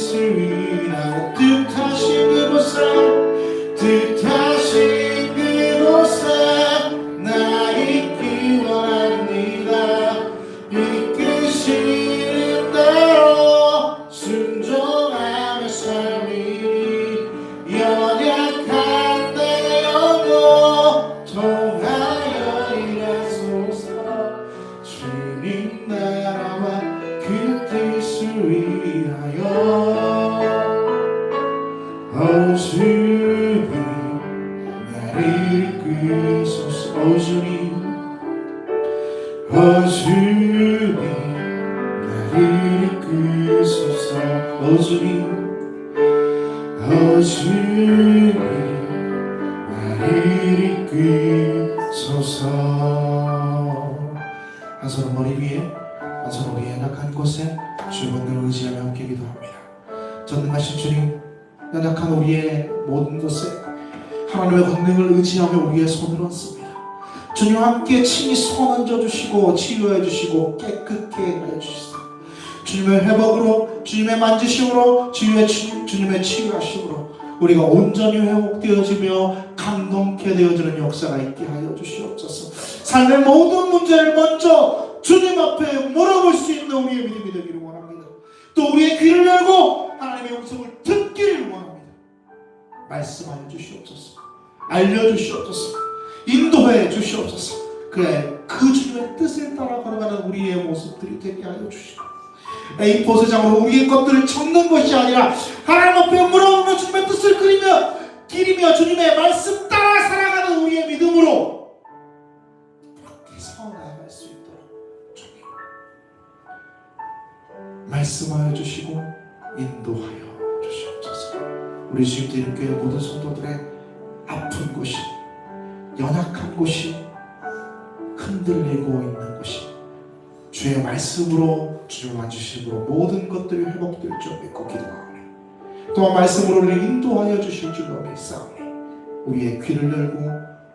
뜻을 위하여 뜻하신 그곳에 나 있기 원합니다. 이끄시는 대로 순종하며 삶이 연약한 내 영혼 통하여 일하소서. 주님 나라와 그 뜻을 위하여 주님 나를 이끄소서. 주님 나를 이끄소서. 주님 나를 이끄소서. 한 손은 머리 위에, 한 손은 우리 연약한 곳에 주님을 의지하며 함께 기도합니다. 전능하신 주님, 연약한 우리의 모든 곳에 하나님의 권능을 의지하며 우리의 손을 얹습니다. 주님 함께 친히 손 얹어주시고 치유해 주시고 깨끗게 하여 주시옵소서. 주님의 회복으로, 주님의 만지심으로, 주님의 치유하심으로 우리가 온전히 회복되어지며 감동케 되어지는 역사가 있게 하여 주시옵소서. 삶의 모든 문제를 먼저 주님 앞에 물어볼 수 있는 우리의 믿음이 되기를 원합니다. 또 우리의 귀를 열고 하나님의 음성을 듣기를 원합니다. 말씀하여 주시옵소서. 알려주시옵소서. 인도해 주시옵소서. 그래, 그 주님의 뜻을 따라 걸어가는 우리의 모습들이 되게 하여 주시고, A4세장으로 우리의 것들을 적는 것이 아니라 하나님 앞에 물어보며 주님의 뜻을 기리며 주님의 말씀 따라 살아가는 우리의 믿음으로 그렇게 서나아갈 수 있도록 주님 말씀하여 주시고 인도하여 주시옵소서. 우리 주님들교회 모든 성도들의 아픈 곳이, 연약한 곳이, 흔들리고 있는 곳이 주의 말씀으로, 주의 만지심으로 모든 것들이 회복될 줄 믿고 기도하오니, 또한 말씀으로 우리를 인도하여 주실 줄로 믿사오니, 우리의 귀를 열고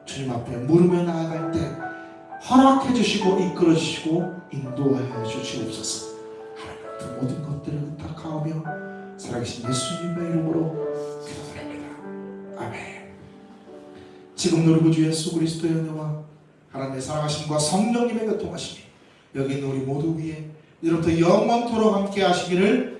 주님 앞에 물으며 나아갈 때 허락해 주시고 이끌어 주시고 인도하여 주시옵소서. 하나님 그 모든 것들을 부탁하오며 살아계신 예수님의 이름으로 기도드립니다. 아멘. 지금 누리고 주 예수 그리스도의 은혜와 하나님의 사랑하심과 성령님의 교통하심이 여기 있는 우리 모두 위에 이로부터 영원토록 함께 하시기를